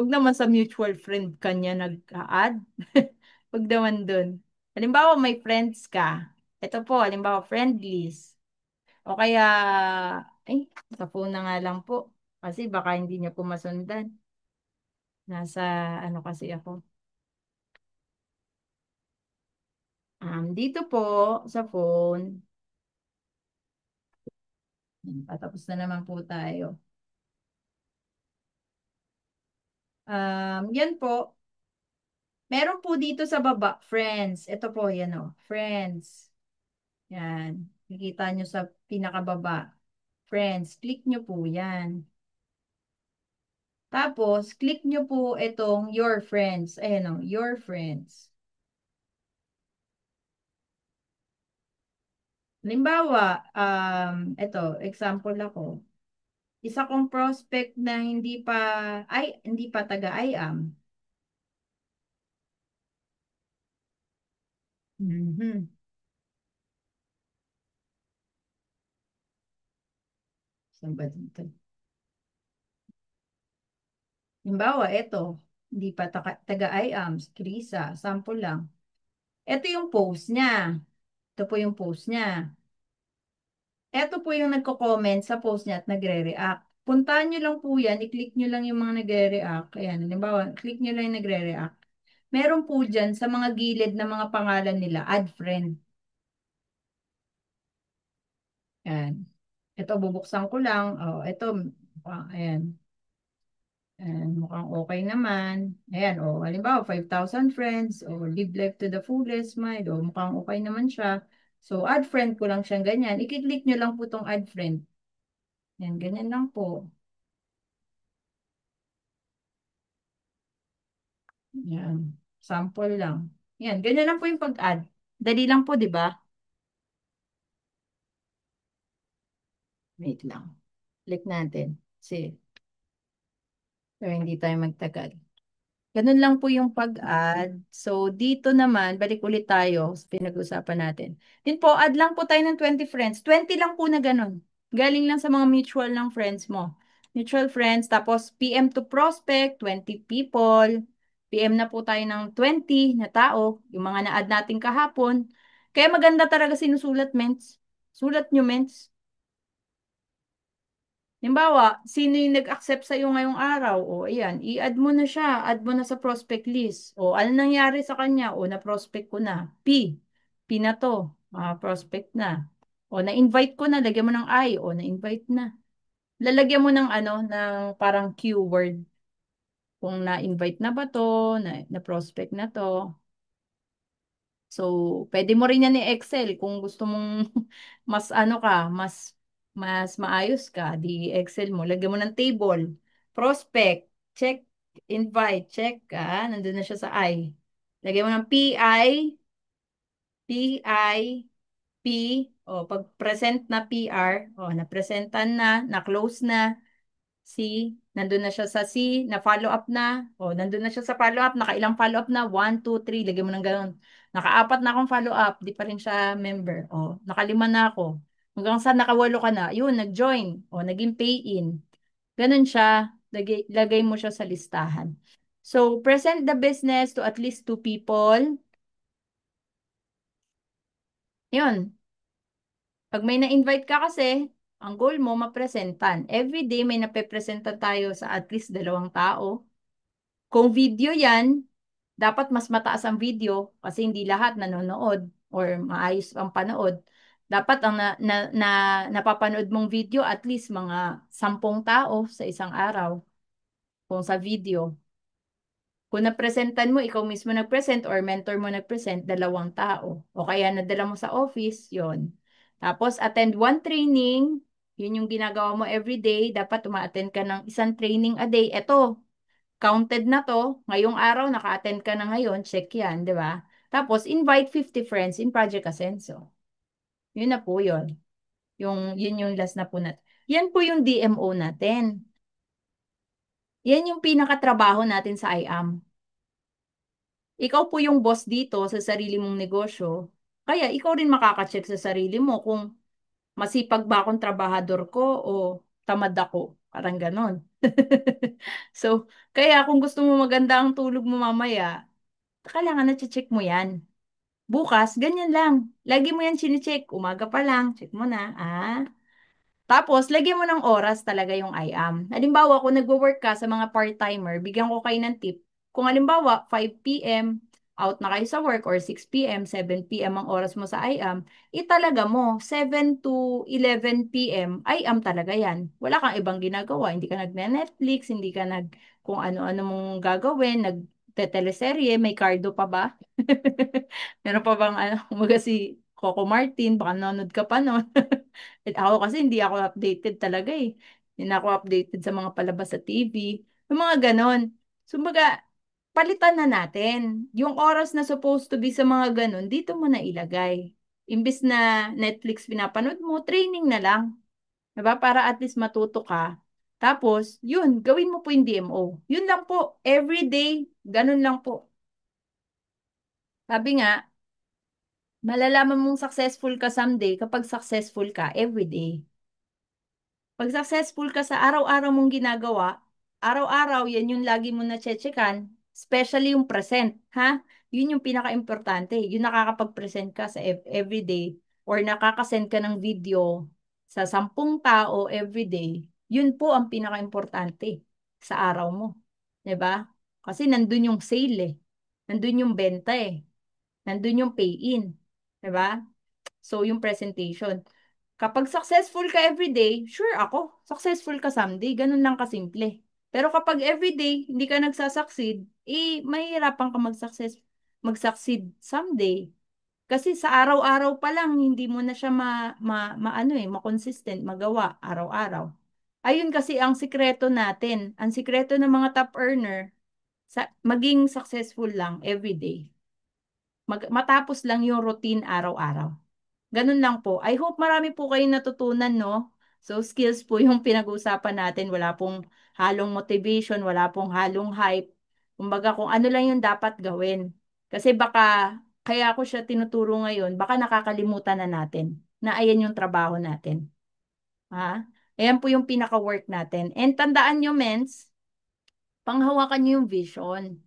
naman sa mutual friend kanya nag-a-add. Wag naman dun. Halimbawa, may friends ka. Ito po, halimbawa, friend list. O kaya, sa phone na nga lang po. Kasi baka hindi niya po masundan. Nasa, ano kasi ako. Dito po, sa phone. Patapos na naman po tayo. Yan po. Meron po dito sa baba, friends. Ito po, yan o. Friends. Yan. Kikita nyo sa pinakababa. Friends. Click nyo po yan. Tapos, click nyo po itong your friends. Ayan o, your friends. Halimbawa, ito, example ako. Isa kong prospect na hindi pa taga-IAM. Mhm. Saan ba dito? Halimbawa, ito, hindi pa taga-IAM, si Krisa, sample lang. Ito yung post niya. Ito po yung post niya. Ito po yung nagko-comment sa post niya at nagre-react. Puntahan nyo lang po yan, i-click nyo lang yung mga nagre-react. Ayan, halimbawa, click nyo lang yung nagre-react. Meron po dyan sa mga gilid na mga pangalan nila, add friend. Ayan. Ito, bubuksan ko lang. Oh, ito, ayan. Ayan, mukhang okay naman. Ayan, halimbawa, 5,000 friends, live life to the fullest, smile, mukhang okay naman siya. So, add friend ko lang siyang ganyan. I-click nyo lang po tong add friend. Yan, ganyan lang po. Yan, sample lang. Yan, ganyan lang po yung pag-add. Dali lang po, di ba? Wait lang. Click natin. See, pero hindi tayo magtagal. Ganun lang po yung pag-add. So, dito naman, balik ulit tayo sa pinag-usapan natin. Din po, add lang po tayo ng 20 friends. 20 lang po na ganun. Galing lang sa mga mutual ng friends mo. Mutual friends, tapos PM to prospect, 20 people. PM na po tayo ng 20 na tao, yung mga na-add natin kahapon. Kaya maganda talaga sinusulat, mens. Sulat nyo, mens. Halimbawa, sino yung nag-accept sa iyo ngayong araw? O, ayan, i-add mo na siya. Add mo na sa prospect list. O, ano nangyari sa kanya? O, na-prospect ko na. P na to. Prospect na. O, na-invite ko na. Lagyan mo ng I. O, na-invite na. Lalagyan mo ng ano, ng parang keyword. Kung na-invite na ba to, na-prospect na to. So, pwede mo rin yan i-Excel kung gusto mong mas ano ka, mas maayos ka, di Excel mo. Lagyan mo ng table. Prospect, check, invite, check ka. Nandun na siya sa I. Lagyan mo ng PI, PI, P, pag present na PR, na-presentan na-close na. C, nandun na siya sa C, na follow up na. Nandun na siya sa follow up, nakailang follow up na? 1, 2, 3, lagyan mo ng ganun. Nakaapat na akong follow up, di pa rin siya member. Nakalima na ako. Hanggang sa nakawalo ka na, yun, nag-join. Naging pay-in. Ganun siya, lagay mo siya sa listahan. So, present the business to at least 2 people. Yun. Pag may na-invite ka kasi, ang goal mo, mapresentan. Every day may napepresentan tayo sa at least 2 tao. Kung video yan, dapat mas mataas ang video kasi hindi lahat nanonood or maayos ang panood. Dapat ang napapanood mong video at least mga 10 tao sa isang araw kung sa video. Kung napresentan mo, ikaw mismo nag-present or mentor mo nag-present, 2 tao. O kaya nadala mo sa office, yon. Tapos attend one training, yun yung ginagawa mo every day. Dapat uma-attend ka ng isang training a day. Eto, counted na to. Ngayong araw, naka-attend ka na ngayon. Check yan, di ba? Tapos, invite 50 friends in Project Ascenso. Yun na po yun. Yun yung last na po natin. Yan po yung DMO natin. Yan yung pinakatrabaho natin sa IAM. Ikaw po yung boss dito sa sarili mong negosyo. Kaya ikaw rin makaka-check sa sarili mo kung masipag ba akong trabahador ko o tamad ako. Parang ganon. So, kaya kung gusto mo maganda ang tulog mo mamaya, kailangan na check mo yan. Bukas, ganyan lang. Lagi mo yan chinecheck. Umaga pa lang, check mo na. Tapos, lagyan mo ng oras talaga yung I am. Halimbawa, kung nagwo-work ka sa mga part-timer, bigyan ko kayo ng tip. Kung halimbawa, 5 p.m., out na kayo sa work or 6 p.m., 7 p.m. ang oras mo sa I am, italaga mo, 7 to 11 p.m., I am talaga yan. Wala kang ibang ginagawa. Hindi ka nagne-Netflix, hindi ka kung ano-ano mong gagawin, nagteteleserye, may cardo pa ba? Meron pa bang umaga si Coco Martin, baka nanonood ka pa no? Ako kasi hindi ako updated talaga eh. Hindi na ako updated sa mga palabas sa TV. Yung mga ganon. So, palitan na natin. Yung oras na supposed to be sa mga ganon, dito mo na ilagay. Imbis na Netflix pinapanood mo, training na lang. Diba? Para at least matuto ka. Tapos, yun, gawin mo po yung DMO. Yun lang po. Every day, ganun lang po. Sabi nga, malalaman mong successful ka someday kapag successful ka everyday. Pag successful ka sa araw-araw mong ginagawa, araw-araw, yan yung lagi mo na tsetsekan, especially yung present, ha? Yun yung pinaka-importante. Yung nakakapag-present ka sa everyday or nakakasend ka ng video sa 10 tao everyday, yun po ang pinaka-importante sa araw mo. 'Di ba? Kasi nandun yung sale eh. Nandun yung benta eh. Nandun yung pay-in. 'Di ba? So, yung presentation. Kapag successful ka everyday, sure ako, successful ka someday. Ganun lang kasimple. Pero kapag everyday, hindi ka nagsasucceed, mahihirapan ka mag-succeed someday. Kasi sa araw-araw pa lang, hindi mo na siya ma-consistent, magawa araw-araw. Ayun kasi ang sikreto natin. Ang sikreto ng mga top earner, maging successful lang everyday. Matapos lang yung routine araw-araw. Ganun lang po. I hope marami po kayong natutunan, no? So, skills po yung pinag-uusapan natin. Wala pong halong motivation, wala pong halong hype. Kumbaga, kung ano lang yung dapat gawin. Kasi kaya ako siya tinuturo ngayon, baka nakakalimutan na natin na ayan yung trabaho natin. Ha? Ayan po yung pinaka-work natin. And tandaan nyo, mens, panghawakan nyo yung vision.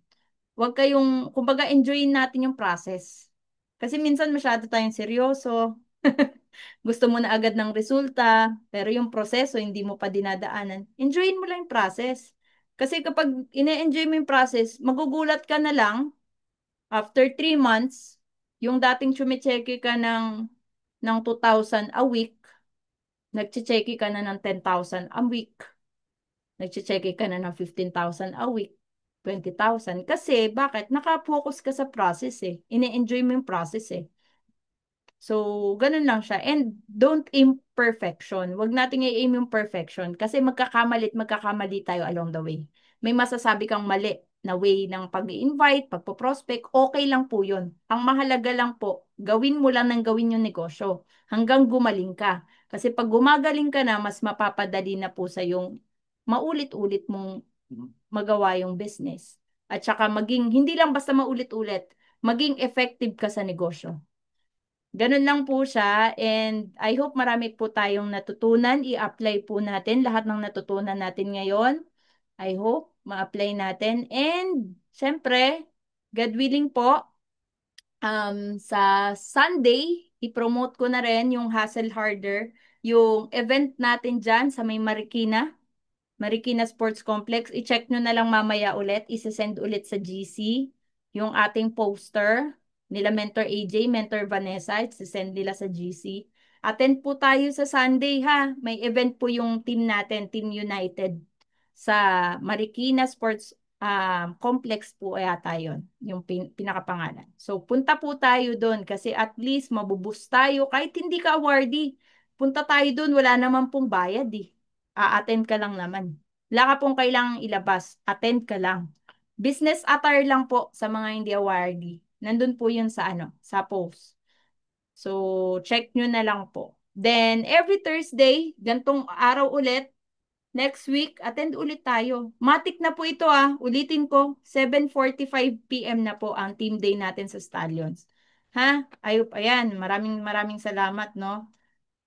Huwag kayong, kumbaga, enjoyin natin yung process. Kasi minsan masyado tayong seryoso. Gusto mo na agad ng resulta, pero yung proseso hindi mo pa dinadaanan. Enjoyin mo lang yung process. Kasi kapag ine-enjoy mo yung process, magugulat ka na lang after 3 months, yung dating chumicheke ka ng 2,000 a week, nagchicheke ka na ng 10,000 a week, nagchicheke ka na ng 15,000 a week, 20,000. Kasi, bakit? Naka-focus ka sa process eh. Ine-enjoy mo yung process eh. So, ganun lang siya. And don't aim perfection. Huwag nating i-aim yung perfection kasi magkakamali tayo along the way. May masasabi kang mali na way ng pag-invite, pagpo-prospect, okay lang po yun. Ang mahalaga lang po, gawin mo lang ng gawin yung negosyo hanggang gumaling ka. Kasi pag gumagaling ka na, mas mapapadali na po sa yung maulit-ulit mong magawa yung business. At saka hindi lang basta maulit-ulit, maging effective ka sa negosyo. Ganun lang po siya and I hope marami po tayong natutunan. I-apply po natin lahat ng natutunan natin ngayon. I hope ma-apply natin. And syempre, God willing po, sa Sunday, i-promote ko na rin yung Hustle Harder, yung event natin dyan sa may Marikina Sports Complex. I-check nyo na lang mamaya ulit. Isasend ulit sa GC yung ating poster nila Mentor AJ, Mentor Vanessa. Isasend nila sa GC. Attend po tayo sa Sunday ha. May event po yung team natin, Team United, sa Marikina Sports Complex po yata yun, yung pinakapangalan. So punta po tayo doon kasi at least mabubus tayo kahit hindi ka awardee. Punta tayo doon, wala naman pong bayad eh. A-attend ka lang naman. Wala ka pong kailangang ilabas. Attend ka lang. Business attire lang po sa mga hindi awardee. Nandun po yun sa sa post. So, check nyo na lang po. Then, every Thursday, gantong araw ulit, next week, attend ulit tayo. Matik na po ito ulitin ko, 7:45 p.m. na po ang team day natin sa Stallions. Ha? Ayop, ayan, maraming maraming salamat, no?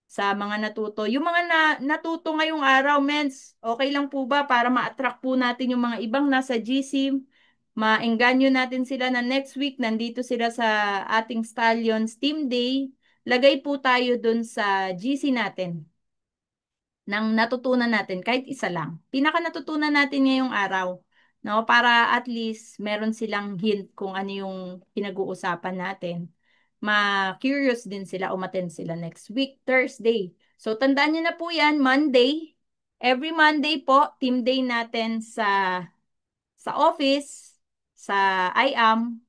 Sa mga natuto. Yung mga natuto ngayong araw, mens, okay lang po ba para ma-attract po natin yung mga ibang nasa GC? Maengganyo natin sila na next week, nandito sila sa ating Stallions Team Day. Lagay po tayo dun sa GC natin ng natutunan natin kahit isa lang. Pinaka natutunan natin ngayong araw, no? Para at least meron silang hint kung ano yung pinag-uusapan natin. Ma-curious din sila, umattend sila next week, Thursday. So tandaan niyo na po 'yan, Monday. Every Monday po, team day natin sa office, sa IAM,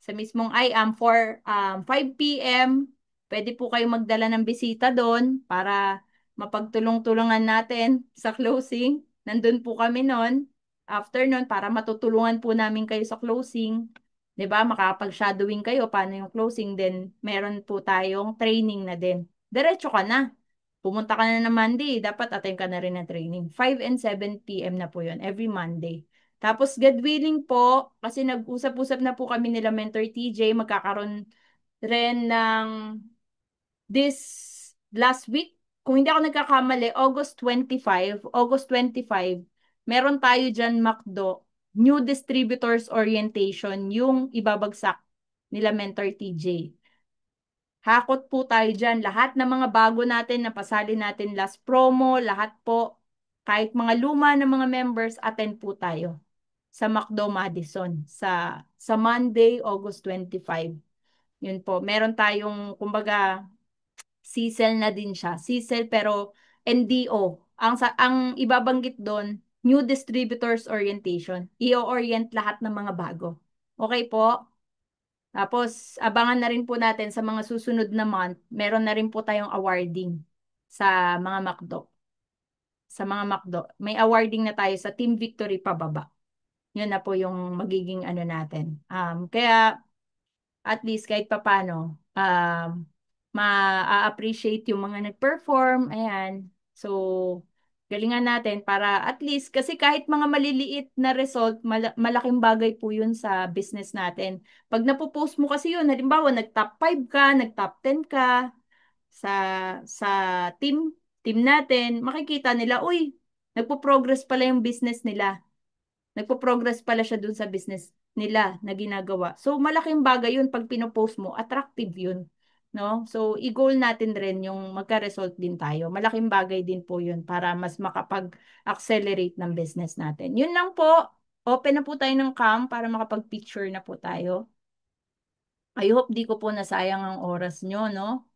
sa mismong IAM for 5 p.m. Pwede po kayo magdala ng bisita doon para mapagtulong-tulungan natin sa closing. Nandun po kami noon. After noon, para matutulungan po namin kayo sa closing. 'Di ba? Makapag-shadowing kayo paano yung closing. Then, meron po tayong training na din. Diretso ka na. Pumunta ka na ng Monday, dapat attend ka na rin ng training. 5 and 7 p.m. na po yun, every Monday. Tapos, God willing po, kasi nag-usap-usap na po kami nila Mentor TJ, magkakaroon rin ng this last week, kung hindi ako nagkakamali, August 25, meron tayo dyan, McDo, New Distributors Orientation, yung ibabagsak nila Mentor TJ. Hakot po tayo dyan. Lahat ng mga bago natin, napasali natin last promo, lahat po, kahit mga luma ng mga members, attend po tayo sa McDo Madison sa Monday, August 25. Yun po. Meron tayong, kumbaga, CSEL na din siya. CSEL pero NDO. Ang ibabanggit doon, New Distributors Orientation. I-orient lahat ng mga bago. Okay po? Tapos, abangan na rin po natin sa mga susunod na month, meron na rin po tayong awarding sa mga McDo. Sa mga McDo. May awarding na tayo sa Team Victory pababa. Yun na po yung magiging natin. Kaya, at least kahit papano, ma-appreciate yung mga nag-perform. Ayan. So, galingan natin para at least, kasi kahit mga maliliit na result, malaking bagay po yun sa business natin. Pag napopost mo kasi yun, halimbawa, nag-top 5 ka, nag-top 10 ka sa sa team natin, makikita nila, uy, nagpo-progress pala yung business nila. Nagpo-progress pala siya dun sa business nila na ginagawa. So, malaking bagay yun pag pinopost mo, attractive yun. No? So, i-goal natin rin yung magka-result din tayo. Malaking bagay din po yun para mas makapag-accelerate ng business natin. Yun lang po. Open na po tayo ng cam para makapag-picture na po tayo. I hope di ko po nasayang ang oras nyo, no?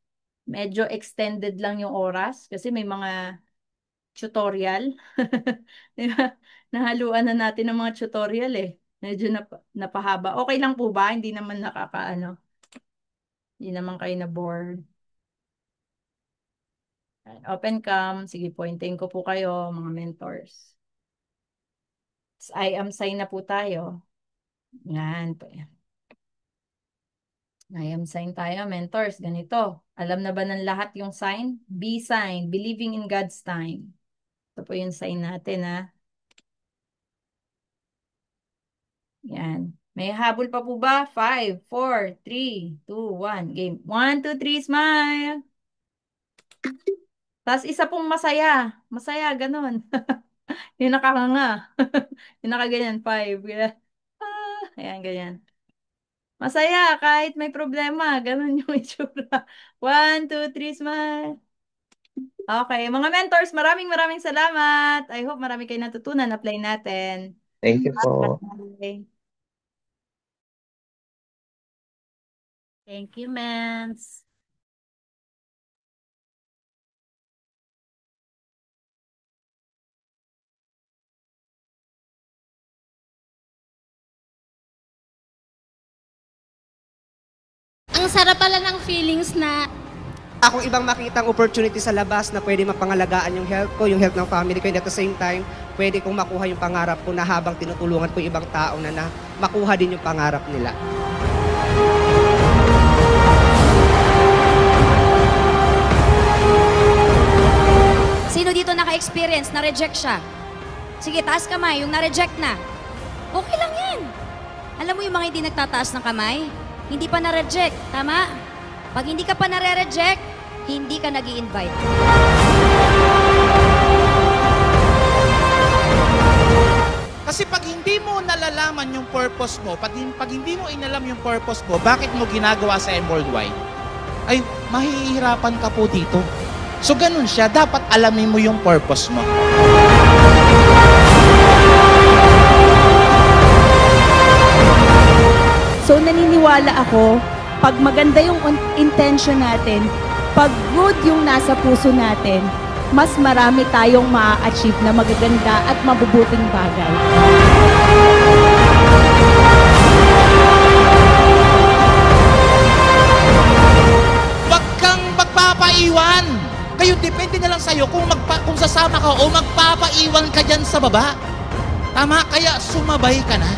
Medyo extended lang yung oras kasi may mga tutorial. Di ba? Nahaluan na natin ng mga tutorial eh. Medyo napahaba. Okay lang po ba? Hindi naman hindi naman kayo na bored. Open cam. Sige po, hintayin ko po kayo, mga mentors. I am sign na po tayo. Yan po. I am sign tayo, mentors. Ganito. Alam na ba ng lahat yung sign? B sign, believing in God's time. Ito po yung sign natin ha. Yan. May habol pa po ba? 5, 4, 3, 2, 1. Game. 1, 2, 3, smile. Tapos isa pong masaya. Masaya, ganun. Yung nakakanga. Yung nakaganyan, 5. Ayan, ganyan. Masaya, kahit may problema. Ganun yung itsura. 1, 2, 3, smile. Okay, mga mentors, maraming maraming salamat. I hope marami kayo natutunan. Apply natin. Thank you po. Bye. Thank you, Mans. Ang sarap pala ng feelings na Akong ibang makitang opportunity sa labas na pwede mapangalagaan yung health ko, yung health ng family ko, and at the same time, pwede kong makuha yung pangarap ko na habang tinutulungan ko yung ibang tao na makuha din yung pangarap nila. Sino dito naka-experience, na-reject siya? Sige, taas kamay, yung na-reject na. Okay lang yan. Alam mo yung mga hindi nagtataas ng kamay? Hindi pa na-reject, tama? Pag hindi ka pa nare-reject, hindi ka nag-i-invite. Kasi pag hindi mo nalalaman yung purpose mo, pag hindi mo inalam yung purpose mo, bakit mo ginagawa sa Worldwide, ay mahihirapan ka po dito. So ganun siya, dapat alamin mo yung purpose mo. So naniniwala ako, pag maganda yung intention natin, pag good yung nasa puso natin, mas marami tayong ma-achieve na magaganda at mabubuting bagay. Huwag kang magpapaiwan. Kayo, depende na lang sa'yo kung kung sasama ka o magpapaiwan ka dyan sa baba. Tama, kaya sumabay ka na.